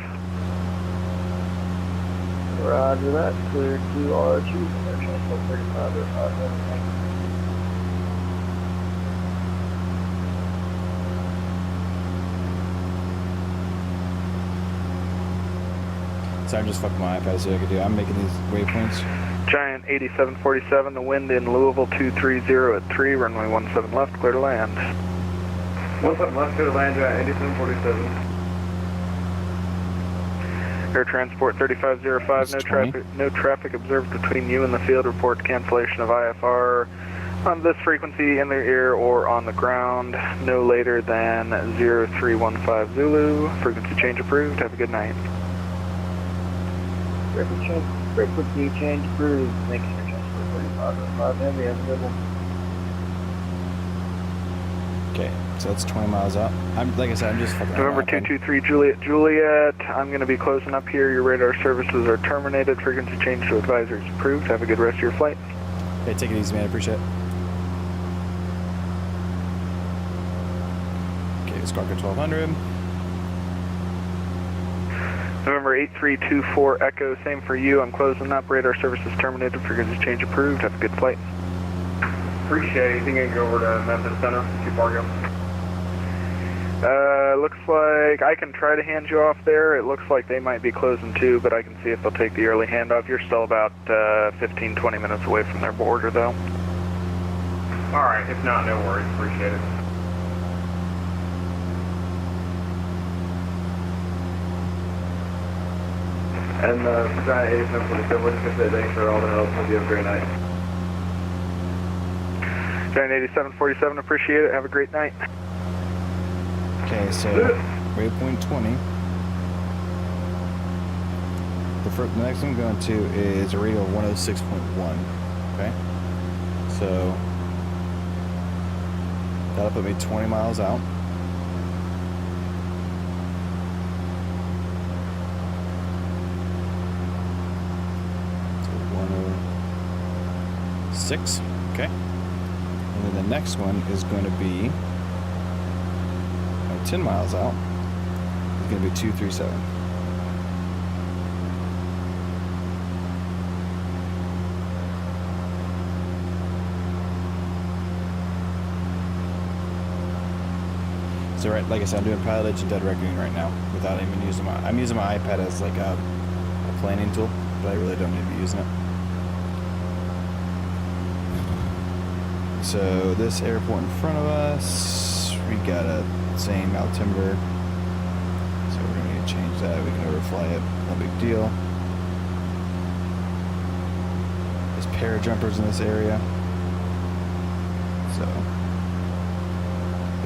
Roger that. Cleared to RHU from Air Transport 3505. Thank you.
So I'm just fucking my iPad so I could do. I'm making these waypoints.
Giant 8747, the wind in Louisville 230 at 3, runway 17 left, clear to land.
17 left, clear to land, Giant 8747.
Air Transport 3505, no traffic observed between you and the field. Report cancellation of IFR on this frequency in the air or on the ground no later than 0315 Zulu. Frequency change approved. Have a good night.
Frequency change approved. Thank you, Air Transport 3505. Heavy, have a good one.
Okay, so that's 20 miles out. Like I said, I'm just fucking around
November
my iPad.
223 Juliet, I'm going to be closing up here. Your radar services are terminated. Frequency change to advisories approved. Have a good rest of your flight.
Hey, take it easy, man. I appreciate it. Okay, Squawker 1200.
November 8324 Echo, same for you. I'm closing up. Radar services terminated. Frequency change approved. Have a good flight.
Appreciate it. You think I can go over to Memphis Center, too far ago?
Looks like I can try to hand you off there. It looks like they might be closing too, but I can see if they'll take the early handoff. You're still about 15-20 minutes away from their border, though.
Alright, if not, no worries. Appreciate it. And Giant 8747, we're just going to say thanks for all the help. Hope you have a great night.
Giant 8747, appreciate it. Have a great night.
Okay, so waypoint 20. The next one I'm going to is a radio of 106.1. Okay, so that'll put me 20 miles out. So 106. Okay, and then the next one is going to be 10 miles out. It's going to be 237. So right, like I said, I'm doing pilotage and dead reckoning right now without even using my. I'm using my iPad as like a planning tool, but I really don't need to be using it. So this airport in front of us, we got a same altimeter. So we're gonna need to change that. We can overfly it, no big deal. There's parajumpers in this area, so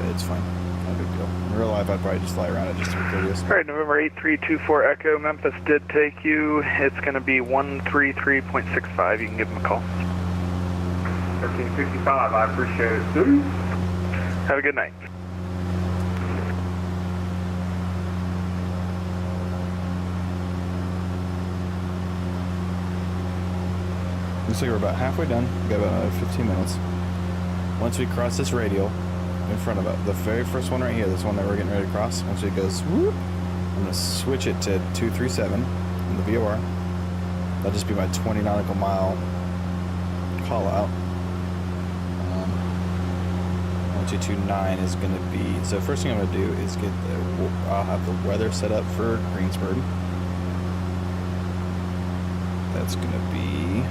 but it's fine. No big deal. In real life, I'd probably just fly around it just to be curious.
All right, November 8324 Echo, Memphis did take you. It's going to be 133.65. You can give them a call.
1355, I appreciate it.
Have a good night.
Looks like we're about halfway done. We got about 15 minutes. Once we cross this radial in front of it, the very first one right here, this one that we're getting ready to cross, once it goes whoop, I'm going to switch it to 237 in the VOR. That'll just be my 20 nautical mile call out. 1229 is going to be, so first thing I'm going to do is I'll have the weather set up for Greensburg. That's going to be,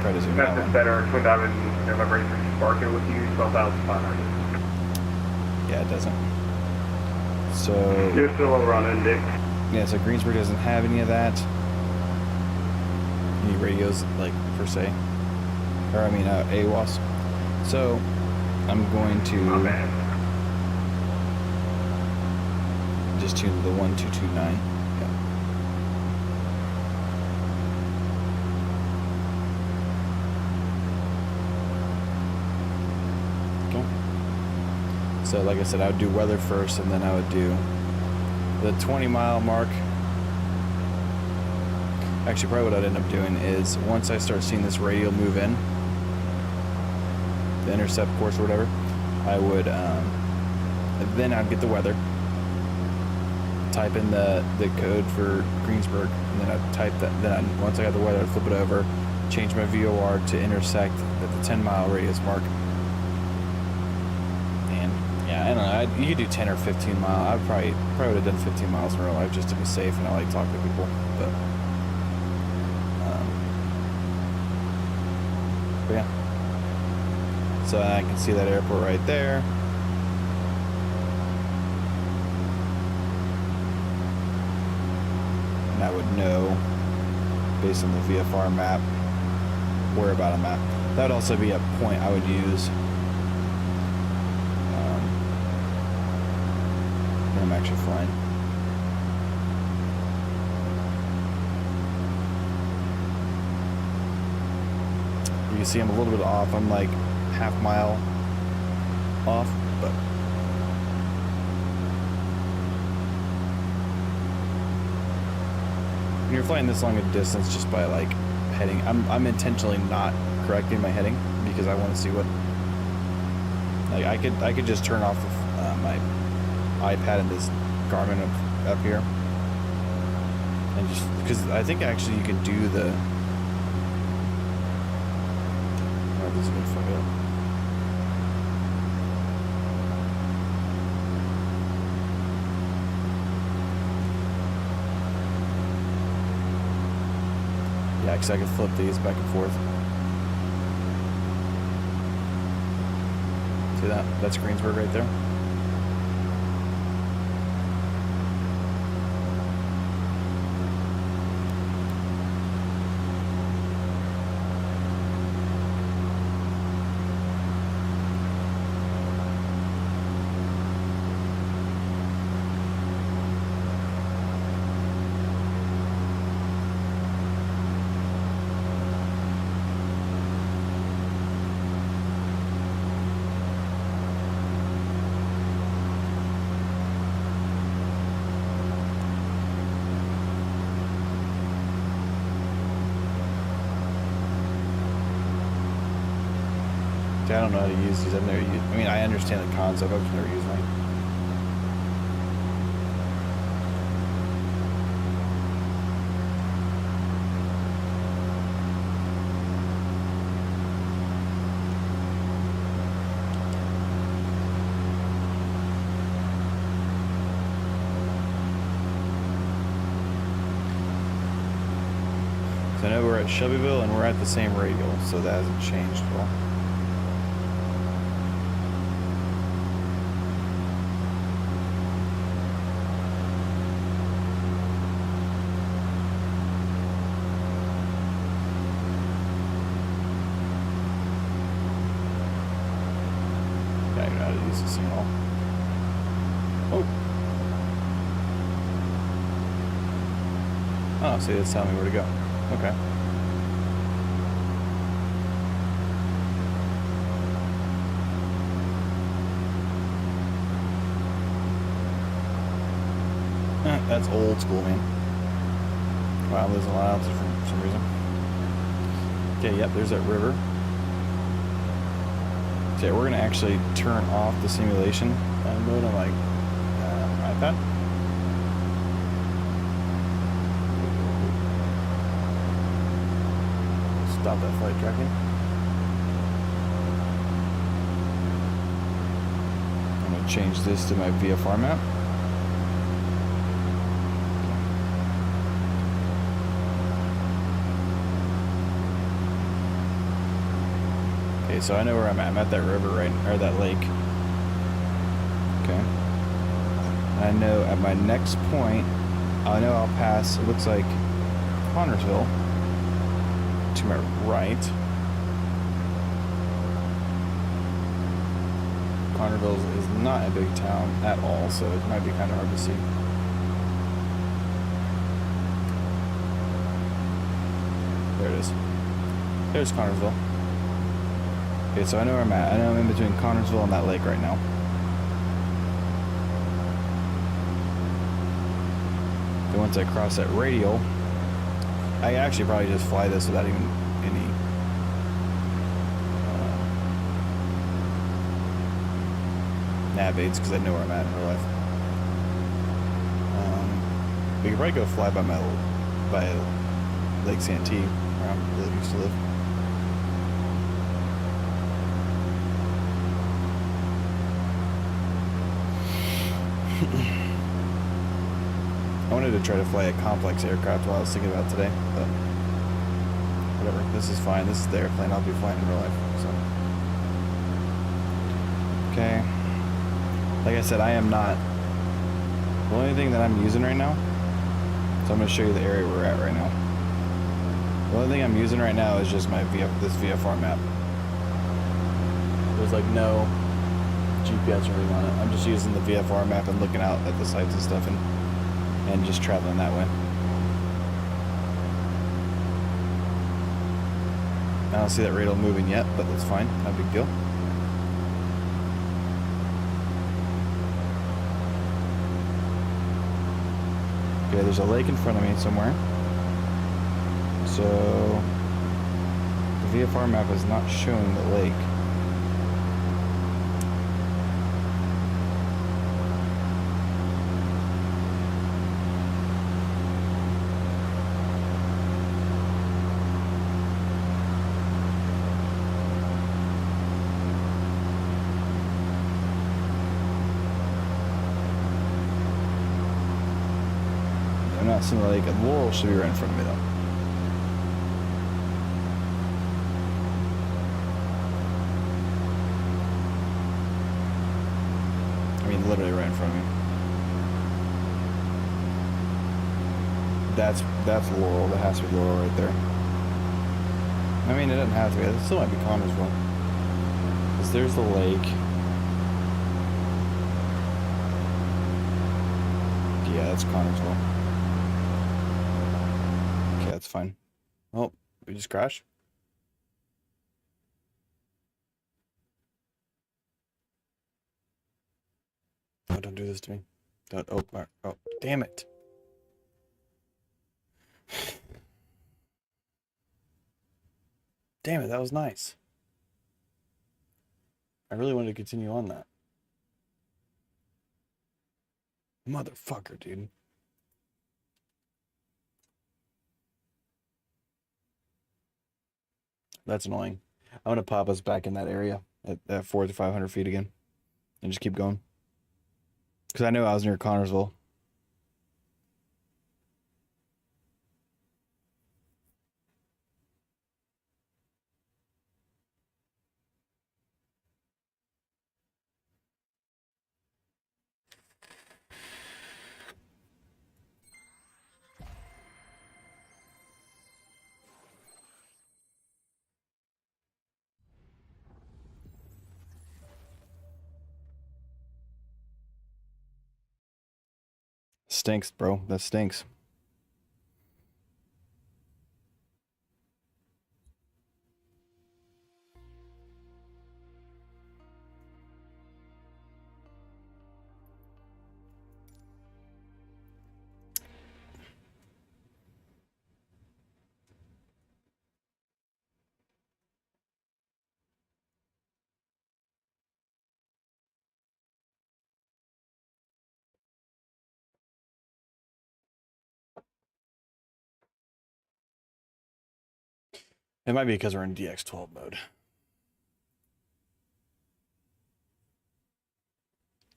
try to zoom out.
Memphis Center, Twin Diamond, November 83 Sparko with you, 12,500.
Yeah, it doesn't. So
You're still over on Index.
yeah, so Greensburg doesn't have any of that. Any radios, like, per se. Or, I mean, AWAS. So, I'm going to just tune the 1229. Yeah. Okay. So, like I said, I would do weather first, and then I would do the 20-mile mark. Actually, probably what I'd end up doing is once I start seeing this radial move in, the intercept course or whatever, I would then I'd get the weather, type in the code for Greensburg, and then I'd type that. Then once I got the weather, I'd flip it over, change my VOR to intersect at the 10-mile radius mark. And yeah, I don't know. You could do 10 or 15 mile. I probably would have done 15 miles in real life just to be safe, and I like talking to people, but yeah. So I can see that airport right there. And I would know, based on the VFR map, where about I'm at. That would also be a point I would use when I'm actually flying. You can see I'm a little bit off. I'm like half mile off, but when you're flying this long a distance just by like heading, I'm intentionally not correcting my heading because I want to see what, like I could just turn off my iPad and this Garmin up here and just, because I think actually you can do the, oh, this is gonna fuck up. Yeah, because I can flip these back and forth. See that? That's Greensburg right there. See, I don't know how to use these. I've never used. I mean, I understand the concept. I've just never used one. I know we're at Shelbyville and we're at the same radial, so that hasn't changed at all. Yeah, I don't know how to use this thing at all. Oh, see, it's telling me where to go. Okay. That's old school, man. Wow, I'm losing a lot of ounces for some reason. Okay, yep, there's that river. Okay, we're gonna actually turn off the simulation mode on my iPad. Stop that flight tracking. I'm going to change this to my VFR map. Okay, so I know where I'm at. I'm at that river right, or that lake. Okay. I know at my next point, I know I'll pass, it looks like Connersville. To my right. Connersville is not a big town at all, so it might be kind of hard to see. There it is. There's Connersville. Okay, so I know where I'm at. I know I'm in between Connersville and that lake right now. Then once I cross that radial, I can actually probably just fly this without even any nav aids because I know where I'm at in real life. We could probably go fly by Lake Santee, where I used to live. I wanted to try to fly a complex aircraft while I was thinking about today, but whatever. This is fine. This is the airplane I'll be flying in real life. So, okay. Like I said, I am not. The only thing that I'm using right now. So I'm going to show you the area we're at right now. The only thing I'm using right now is just this VFR map. There's like no GPS or anything on it. I'm just using the VFR map and looking out at the sites and stuff and just traveling that way. I don't see that radial moving yet, but that's fine. Not a big deal. Okay, there's a lake in front of me somewhere. So the VFR map is not showing the lake. I'm not seeing the lake, and Laurel should be right in front of me though. I mean, literally right in front of me. That's Laurel. That has to be Laurel right there. I mean, it doesn't have to be. It still might be Connersville. Because there's the lake. Yeah, that's Connersville. Okay, that's fine. Oh, we just crashed. Oh, don't do this to me. Don't. Oh, damn it. Damn it, that was nice. I really wanted to continue on that. Motherfucker, dude. That's annoying. I'm going to pop us back in that area at 400 to 500 feet again. And just keep going. Because I know I was near Connorsville. Stinks, bro. That stinks. It might be because we're in DX12 mode.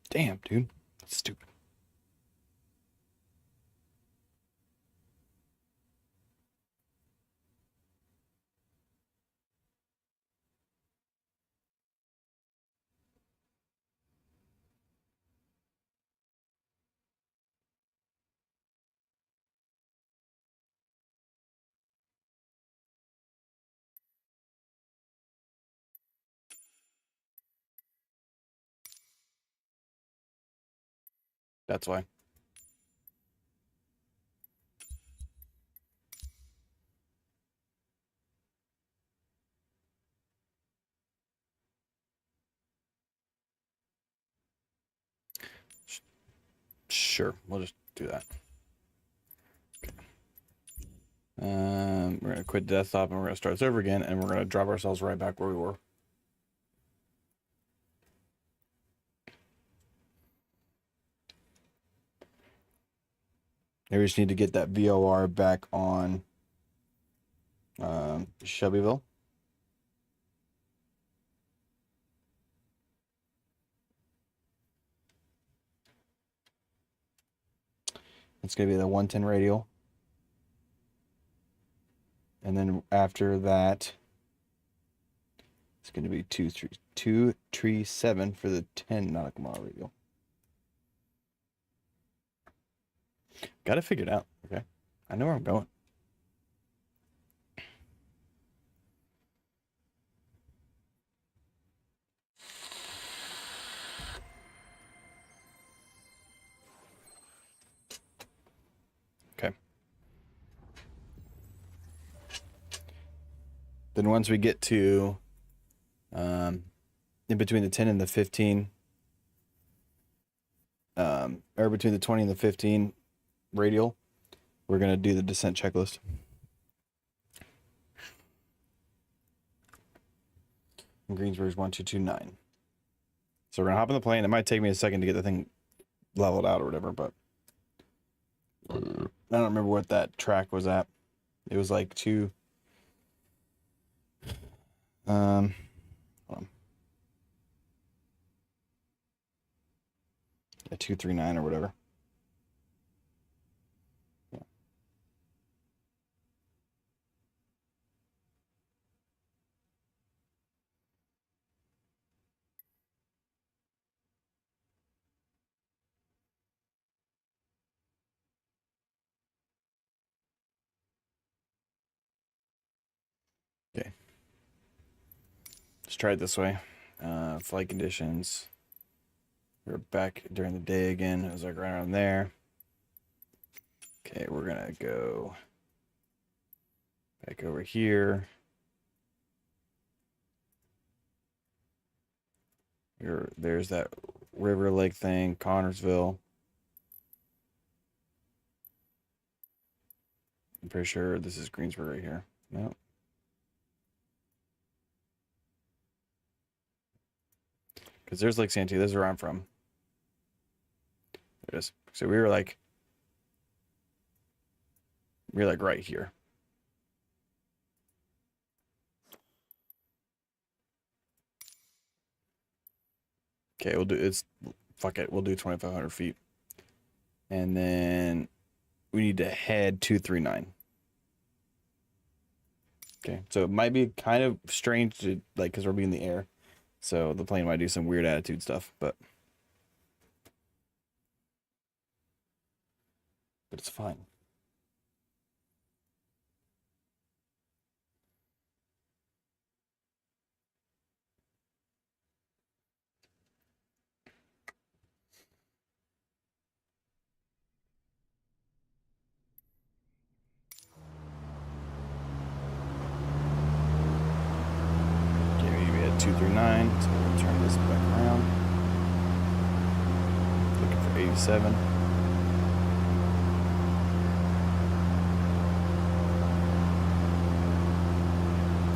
Damn, dude. That's stupid. That's why. Sure, we'll just do that. Okay. We're gonna quit desktop and we're gonna start this over again, and we're gonna drop ourselves right back where we were. Maybe we just need to get that VOR back on Shelbyville. It's gonna be the 110 radial. And then after that, it's going to be 237 for the 10 nautical mile radial. Got it figured out. Okay. I know where I'm going. Okay. Then once we get to in between the 10 and the 15, or between the 20 and the 15 radial, we're going to do the descent checklist. And Greensburg's 1229. So we're going to hop in the plane. It might take me a second to get the thing leveled out or whatever, but I don't remember what that track was at. It was like hold on. A 239 or whatever. Yeah. Okay. Let's try it this way. Flight conditions. We're back during the day again. It was like right around there. Okay, we're gonna go back over here. There's that River Lake thing, Connorsville. I'm pretty sure this is Greensburg right here. No. Because there's Lake Santee. This is where I'm from. There it is. So we were like right here. Okay, fuck it. We'll do 2,500 feet. And then we need to head 239. Okay, so it might be kind of strange to, like, because we're being in the air. So the plane might do some weird attitude stuff, but it's fine. Okay, maybe at 239, so we'll turn this back around. Looking for 87.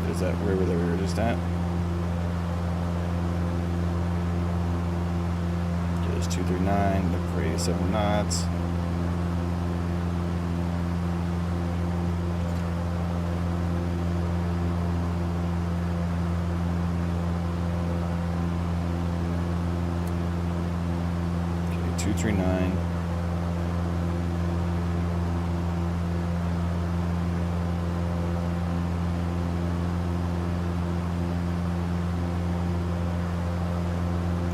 There's that river that we were just at. Just 239, look for 87 knots. Okay, 239.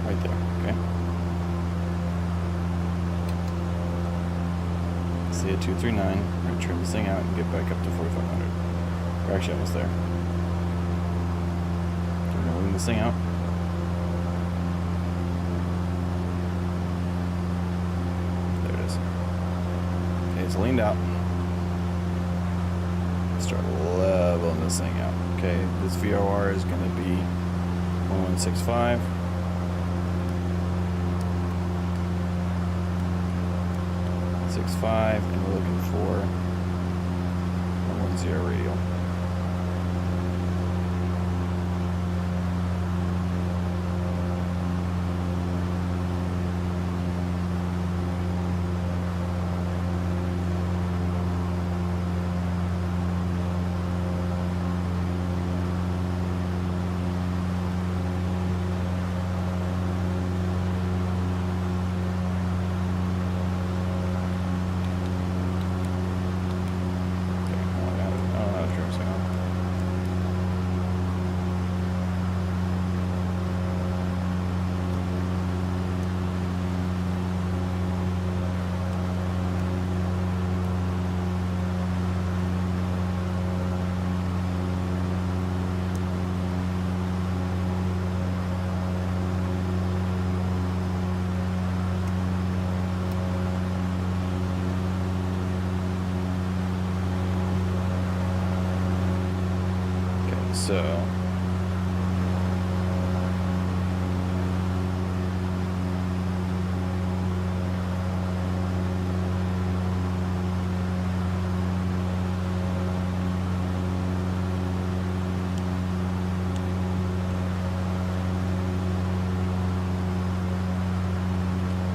Right there, okay. See at 239. We're gonna trim this thing out and get back up to 4,500. We're actually almost there. We're gonna lean this thing out. There it is. Okay, it's leaned out. Start leveling this thing out. Okay, this VOR is gonna be 1165. 65, and we're looking for 110 radial. So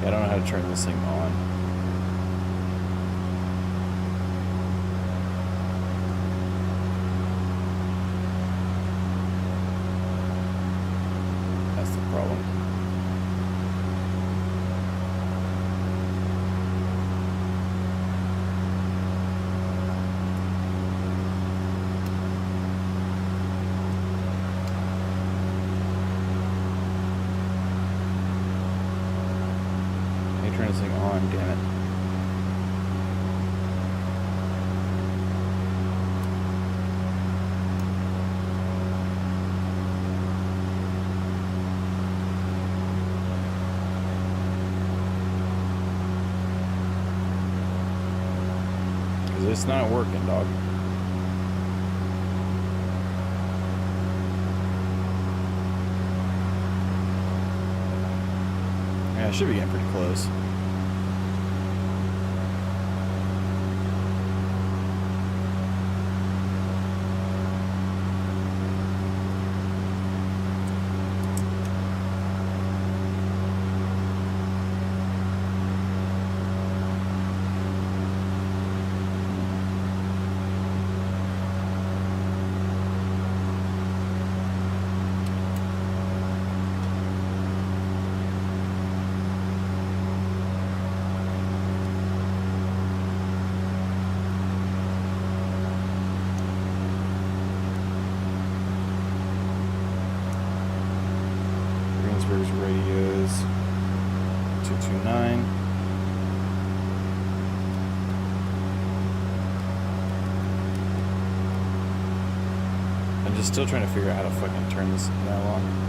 I don't know how to turn this thing on. That's the problem. How do you turn this thing on, damn it? It's not working, dog. Yeah, it should be getting pretty close. I'm just still trying to figure out how to fucking turn this now on.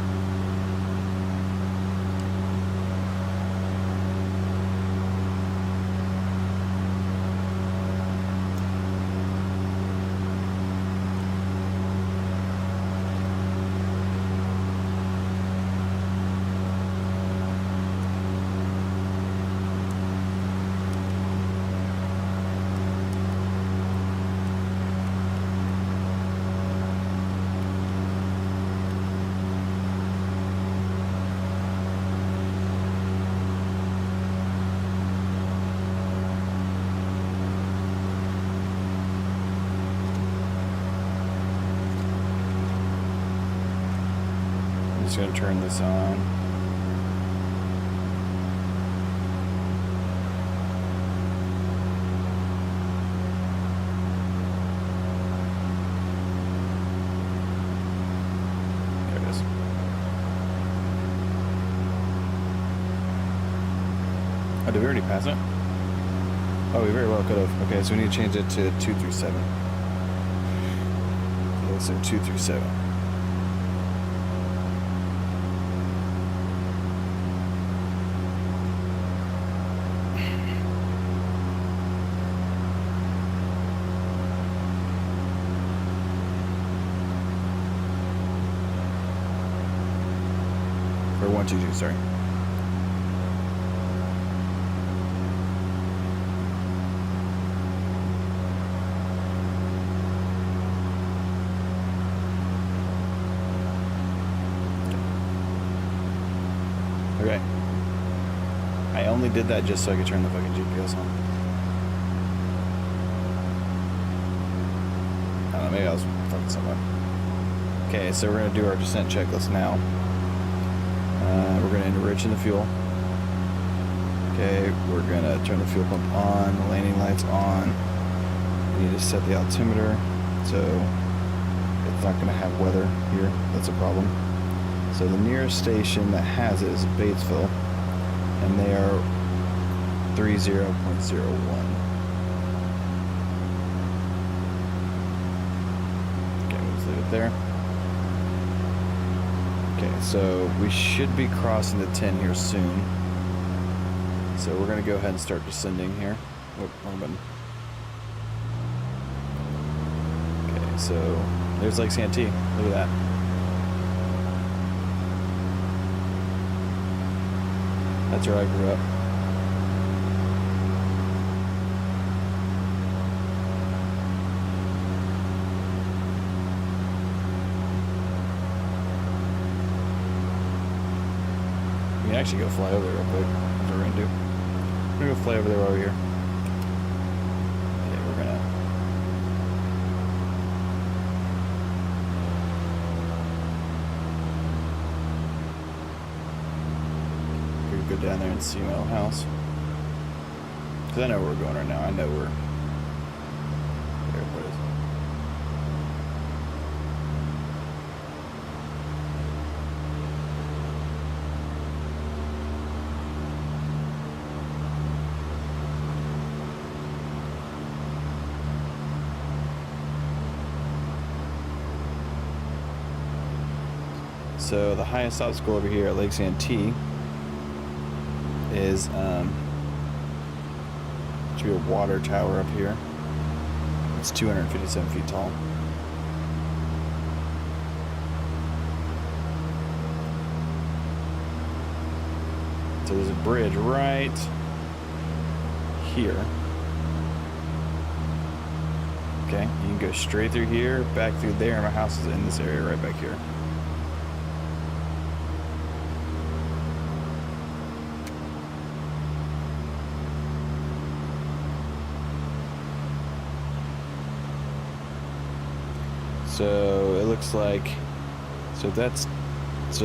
I'm just gonna turn this on. There it is. Oh, did we already pass it? Oh, we very well could have. Okay, so we need to change it to 237. Okay, so 237. Or 122, sorry. Okay. I only did that just so I could turn the fucking GPS on. I don't know, maybe I was fucking somewhere. Okay, so we're gonna do our descent checklist now. We're gonna enrich in the fuel. Okay, we're gonna turn the fuel pump on, the landing lights on. We need to set the altimeter, so it's not gonna have weather here. That's a problem. So the nearest station that has it is Batesville, and they are 30.01. Okay, let's leave it there. Okay, so we should be crossing the 10 here soon. So we're gonna go ahead and start descending here. Oh, wrong button. Okay, so there's Lake Santee. Look at that. That's where I grew up. We can actually go fly over there real quick. That's what we're gonna do. We're gonna go fly over there while we're here. Okay, we're gonna. Go down there and see my old house. Because I know where we're going right now. I know where the airport is. So the highest obstacle over here at Lake Santee is should be a water tower up here. It's 257 feet tall. So there's a bridge right here. Okay, you can go straight through here, back through there, and my house is in this area right back here. So it looks like, so it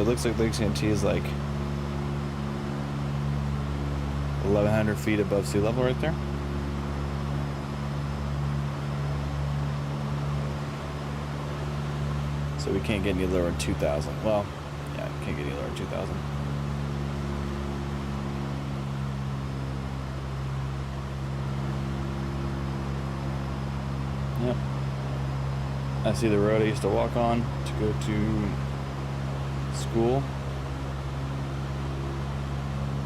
looks like Lake Santee is like 1,100 feet above sea level right there. So we can't get any lower than 2,000. Well, yeah, can't get any lower than 2,000. Yep. I see the road I used to walk on to go to school.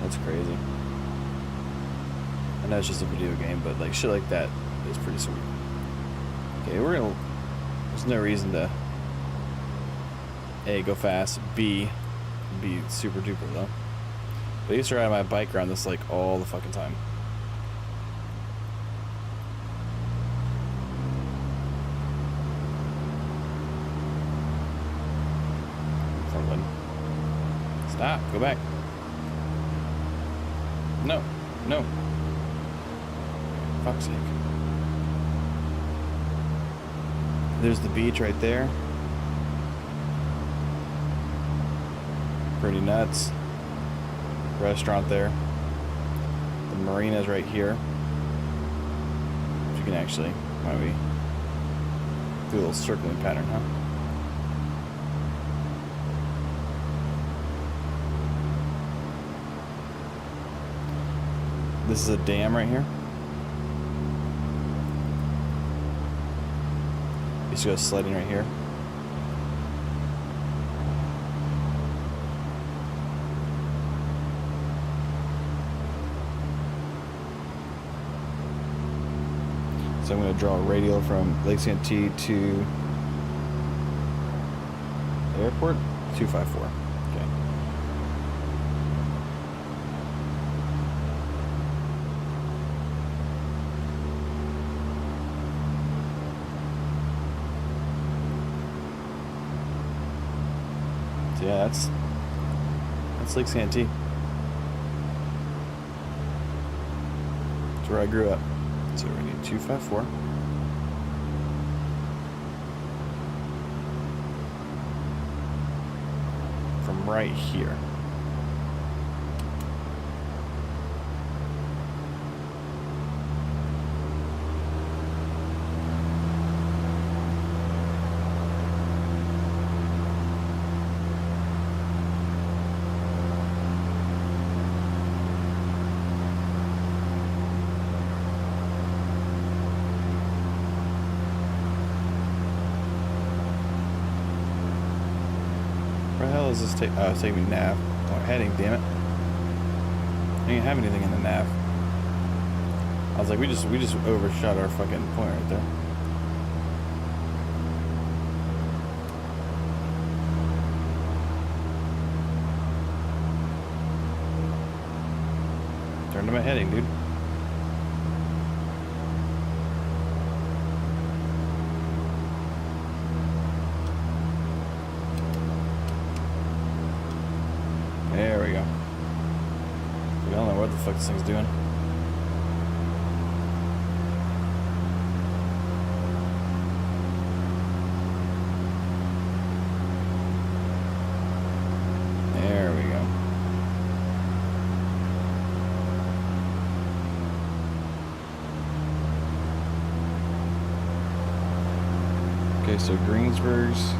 That's crazy. I know it's just a video game, but like shit like that is pretty sweet. Okay, there's no reason to A, go fast, B, be super duper low. But I used to ride my bike around this like all the fucking time. Stop, go back. No, no. Fuck's sake. There's the beach right there. Pretty nuts. Restaurant there. The marina's right here. If you can actually, maybe do a little circling pattern, huh? This is a dam right here. Used to go sledding right here. So I'm going to draw a radial from Lake Santee to the airport. 254. Okay. So yeah, that's Lake Santee. That's where I grew up. So we need 254. From right here. Where the hell is this take? Oh, it's taking me nav. Oh, heading, damn it. I didn't have anything in the nav. I was like, we just overshot our fucking point right there. Turn to my heading, dude. There we go. I don't know what the fuck this thing's doing. There we go. Okay, so Greensburg's.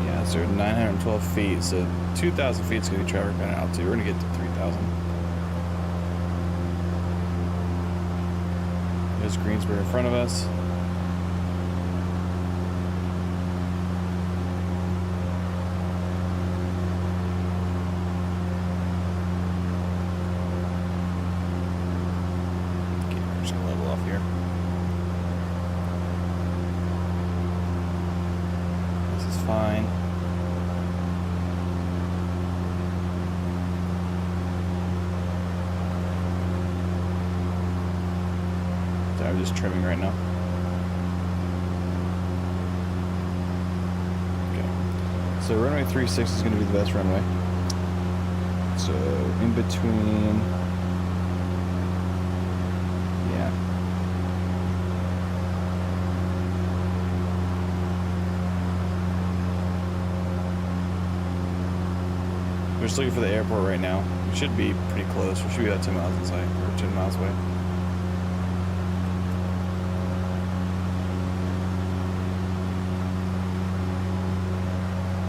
Yeah, so 912 feet, so 2,000 feet is going to be traffic band altitude. We're going to get to 3,000. There's Greensburg in front of us. Okay, we're just going to level off here. This is fine. I'm just trimming right now. Okay. So runway 36 is going to be the best runway. So in between, yeah. We're just looking for the airport right now. We should be pretty close. We should be about 10 miles inside, or 10 miles away.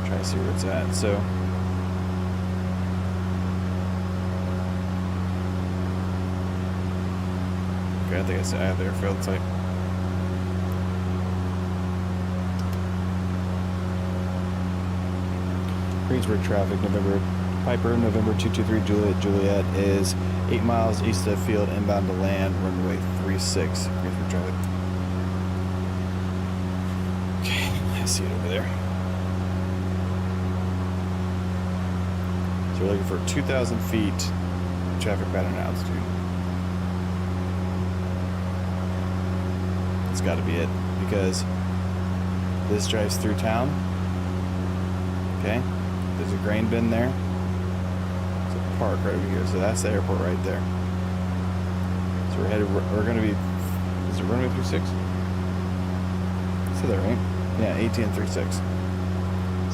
Try to see where it's at. So okay, I think I have the airfield site. Greensburg traffic, Piper, November 223 Juliet is 8 miles east of field, inbound to land, runway 36. Greensburg traffic. Okay, I see it over there. So we're looking for 2,000 feet traffic pattern altitude. It's got to be it, because this drives through town. Okay, there's a grain bin there. It's a park right over here, so that's the airport right there. So we're going to be, is it runway 36? So there, right? Yeah, 18 36.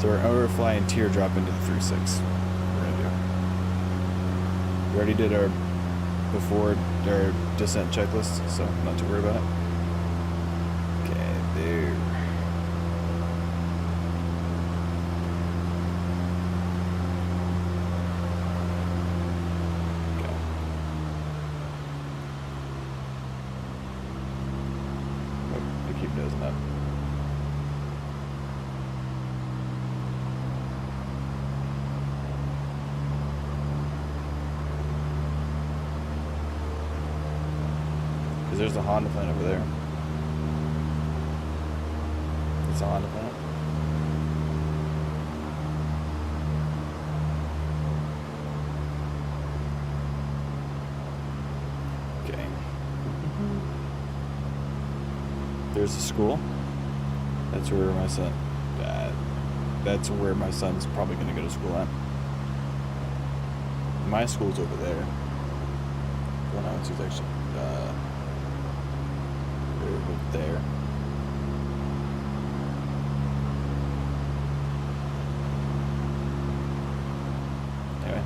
So we're overfly and teardrop into the 36. We're going to do. We already did our descent checklist, so not too worried about it. Okay, there. Keep nosing up. Because there's a Honda plant over there. It's a Honda plant. Okay. There's a school. That's where my son. That's where my son's probably going to go to school at. My school's over there. The one I went to is actually over there. Anyway,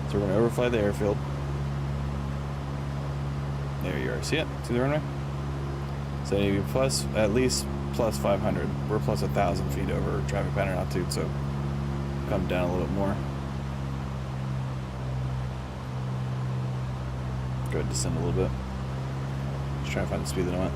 so we're going to overfly the airfield. There you are. See it? See the runway? So you plus at least plus 500. We're plus 1,000 feet over traffic pattern altitude, so come down a little bit more. Go ahead and descend a little bit. Just try to find the speed that I want.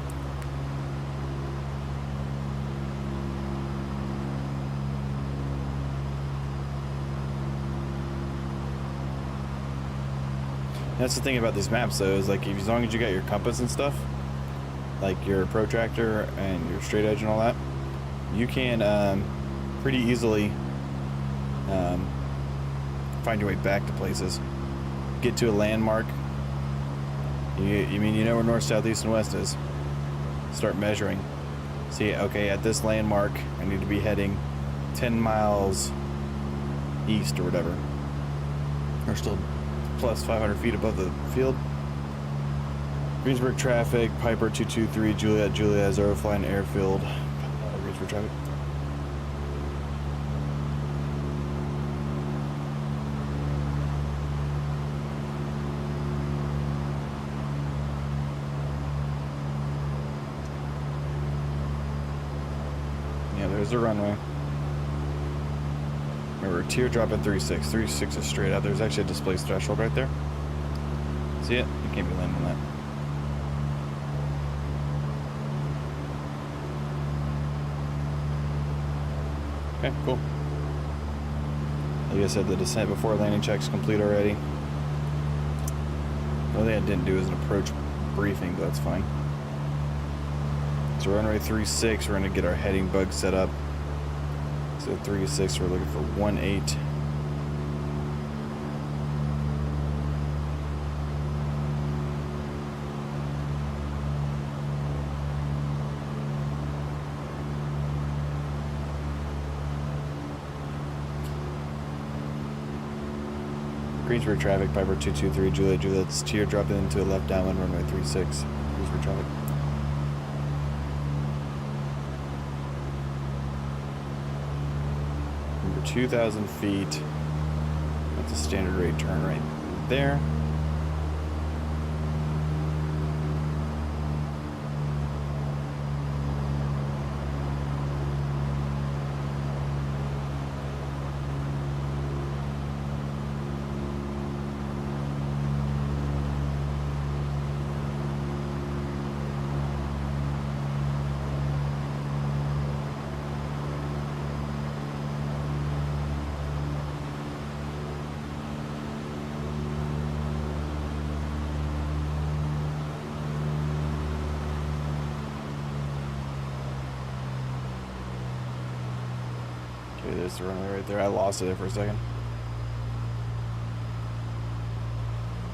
That's the thing about these maps, though, is like as long as you got your compass and stuff, like your protractor and your straight edge and all that, you can pretty easily find your way back to places. Get to a landmark. You know where north, south, east, and west is. Start measuring. See, okay, at this landmark, I need to be heading 10 miles east or whatever. We're still plus 500 feet above the field. Greensburg traffic, Piper 223, Juliet, Zero flying airfield. Greensburg traffic. Yeah, there's the runway. Remember, teardrop at 36. 36 is straight out. There's actually a displaced threshold right there. See it? You can't be landing on that. Okay, cool. Like I said, the descent before landing check's complete already. The only thing I didn't do is an approach briefing, but that's fine. So runway 36, we're going to get our heading bug set up. So 36, we're looking for 18. Greensburg traffic, Piper 223, Juliet's teardrop into a left downwind, runway 36. Greensburg traffic. Number 2,000 feet. That's a standard rate turn right there. There's the runway right there. I lost it there for a second.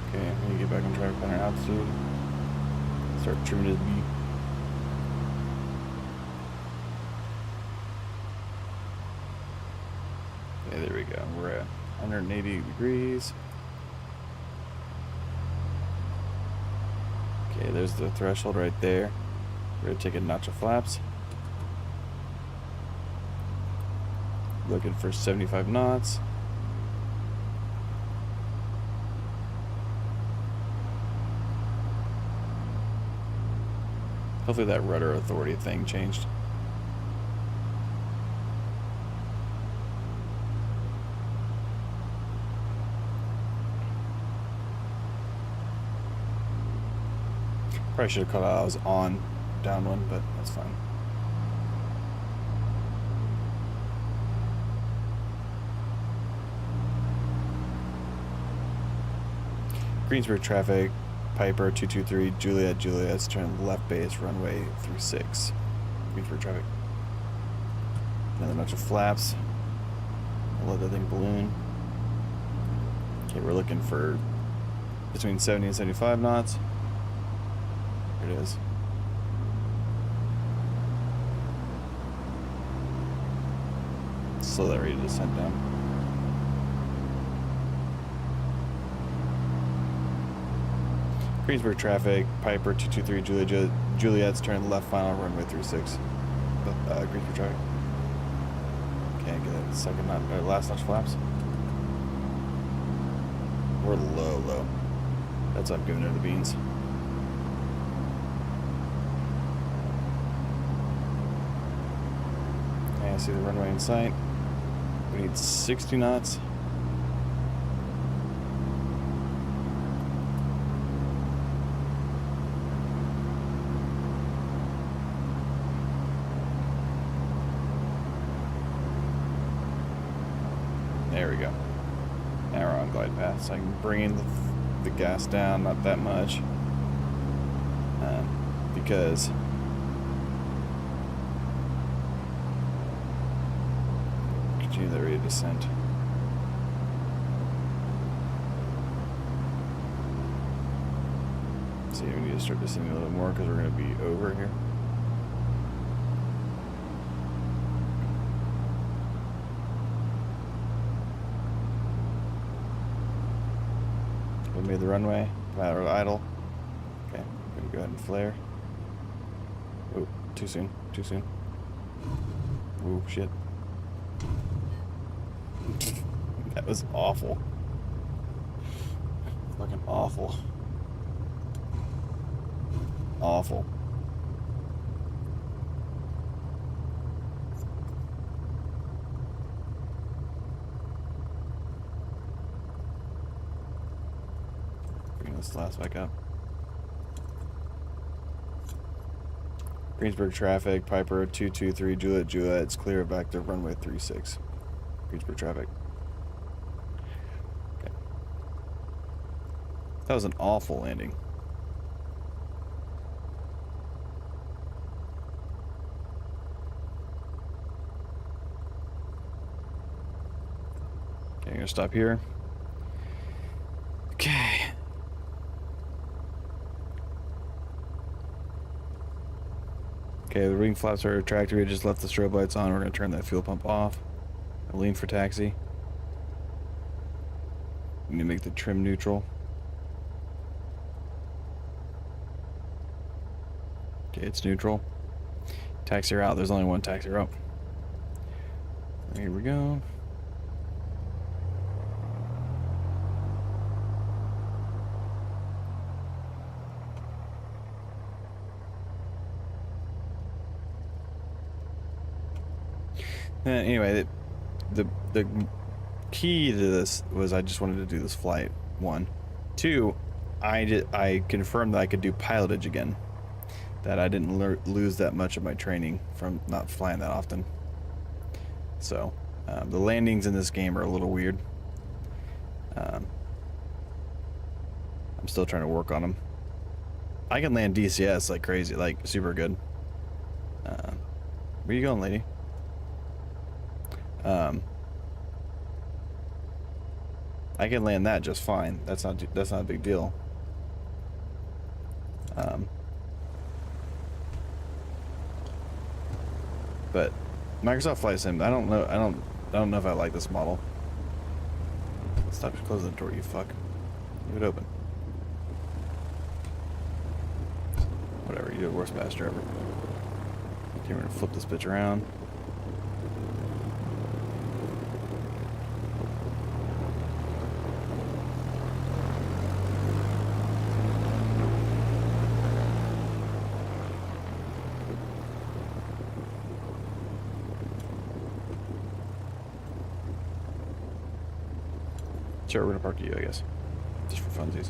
Okay, I'm gonna get back on track with our altitude. Start trimming his beat. Okay, there we go. We're at 180 degrees. Okay, there's the threshold right there. We're gonna take a notch of flaps. Looking for 75 knots. Hopefully that rudder authority thing changed. Probably should have caught out I was on downwind, but that's fine. Greensburg traffic, Piper 223, Juliet's turn left base, runway 36. Greensburg traffic. Another bunch of flaps. I'll let that thing balloon. Okay, we're looking for between 70 and 75 knots. Here it is. Slow that rate of descent down. Greensburg traffic, Piper 223, Juliet's turn left final, runway 36. Greensburg traffic. Okay, get that second notch, last notch flaps. We're low. That's why I'm giving her the beans. Okay, I see the runway in sight. We need 60 knots. There we go. Now we're on glide path, so I can bring in the gas down, not that much, because continue the rate of descent. See, we need to start descending a little bit more because we're going to be over here. We made the runway, matter of idle. Okay, I'm gonna go ahead and flare. Oh, too soon. Oh, shit. That was awful. Fucking awful. Awful. This last back up. Greensburg traffic, Piper 223, Juliet, it's clear back to runway 36. Greensburg traffic. Okay. That was an awful landing. Okay, I'm gonna stop here. Okay. Okay, the wing flaps are retracted. We just left the strobe lights on. We're going to turn that fuel pump off. Lean for taxi. We need to make the trim neutral. Okay, it's neutral. Taxi route. There's only one taxi route. Here we go. Anyway, the key to this was I just wanted to do this flight, 1. 2, I confirmed that I could do pilotage again. That I didn't lose that much of my training from not flying that often. So, the landings in this game are a little weird. I'm still trying to work on them. I can land DCS like crazy, like super good. Where you going, lady? I can land that just fine. That's not a big deal. But Microsoft Flight Sim, I don't know if I like this model. Stop closing the door, you fuck. Leave it open. Whatever, you're the worst passenger ever. Okay, we're gonna flip this bitch around. Sure, we're gonna park you, I guess. Just for funsies.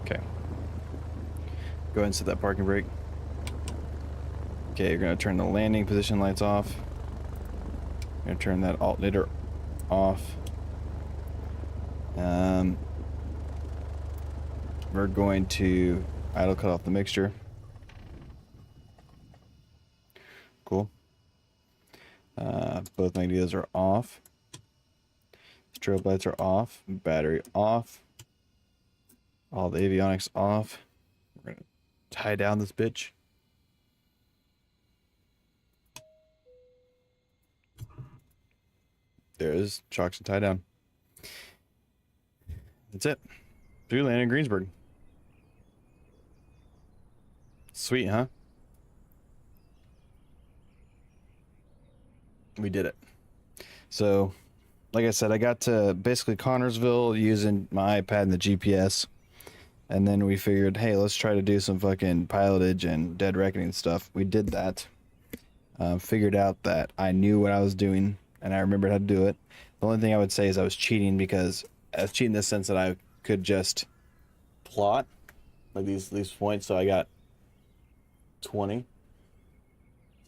Okay. Go ahead and set that parking brake. Okay, you're going to turn the landing position lights off. You're going to turn that alternator off. We're going to idle cut off the mixture. Cool. Both magneto's are off. Strobe lights are off. Battery off. All the avionics off. We're going to tie down this bitch. There is shocks and tie down. That's it. We landed in Greensburg. Sweet, huh? We did it. So, like I said, I got to basically Connorsville using my iPad and the GPS. And then we figured, hey, let's try to do some fucking pilotage and dead reckoning stuff. We did that. Figured out that I knew what I was doing. And I remembered how to do it. The only thing I would say is I was cheating because I was cheating in the sense that I could just plot like these points. So I got 20.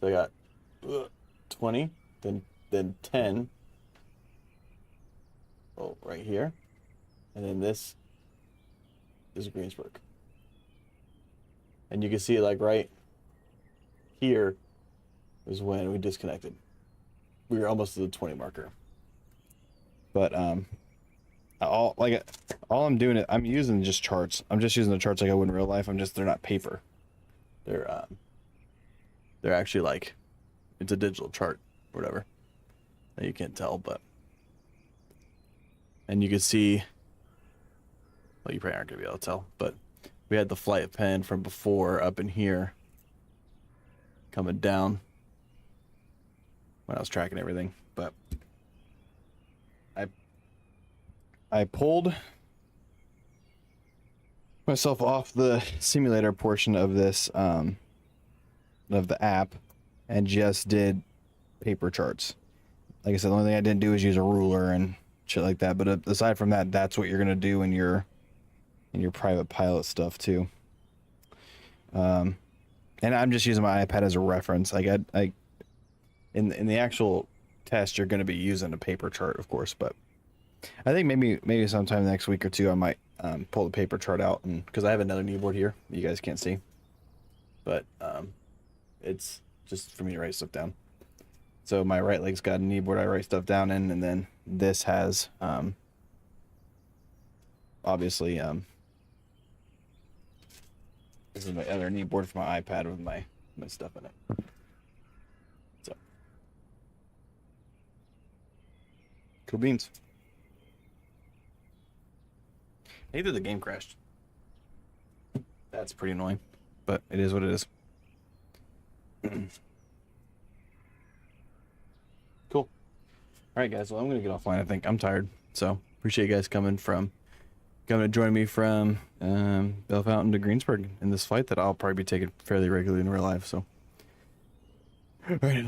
So I got 20, then 10. Oh, right here, and then this is Greensburg. And you can see like right here is when we disconnected. We were almost to the 20 marker. But all I'm doing is I'm using just charts. I'm just using the charts like I would in real life. They're not paper. They're actually like it's a digital chart or whatever. That you can't tell, but and you can see well you probably aren't gonna be able to tell, but we had the flight pen from before up in here coming down when I was tracking everything, but I pulled myself off the simulator portion of this of the app and just did paper charts. Like I said, the only thing I didn't do is use a ruler and shit like that, but aside from that, that's what you're gonna do in your private pilot stuff too. And I'm just using my iPad as a reference. Like in the actual test, you're going to be using a paper chart, of course, but I think maybe sometime next week or two I might pull the paper chart out, and because I have another kneeboard here that you guys can't see, but it's just for me to write stuff down. So my right leg's got a kneeboard I write stuff down in, and then this has obviously this is my other kneeboard for my iPad with my stuff in it. So cool beans. Either the game crashed. That's pretty annoying, but it is what it is. Cool. All right, guys. Well, I'm gonna get offline. I think I'm tired, so appreciate you guys coming to join me from Bell Fountain to Greensburg in this flight that I'll probably be taking fairly regularly in real life. So, all right.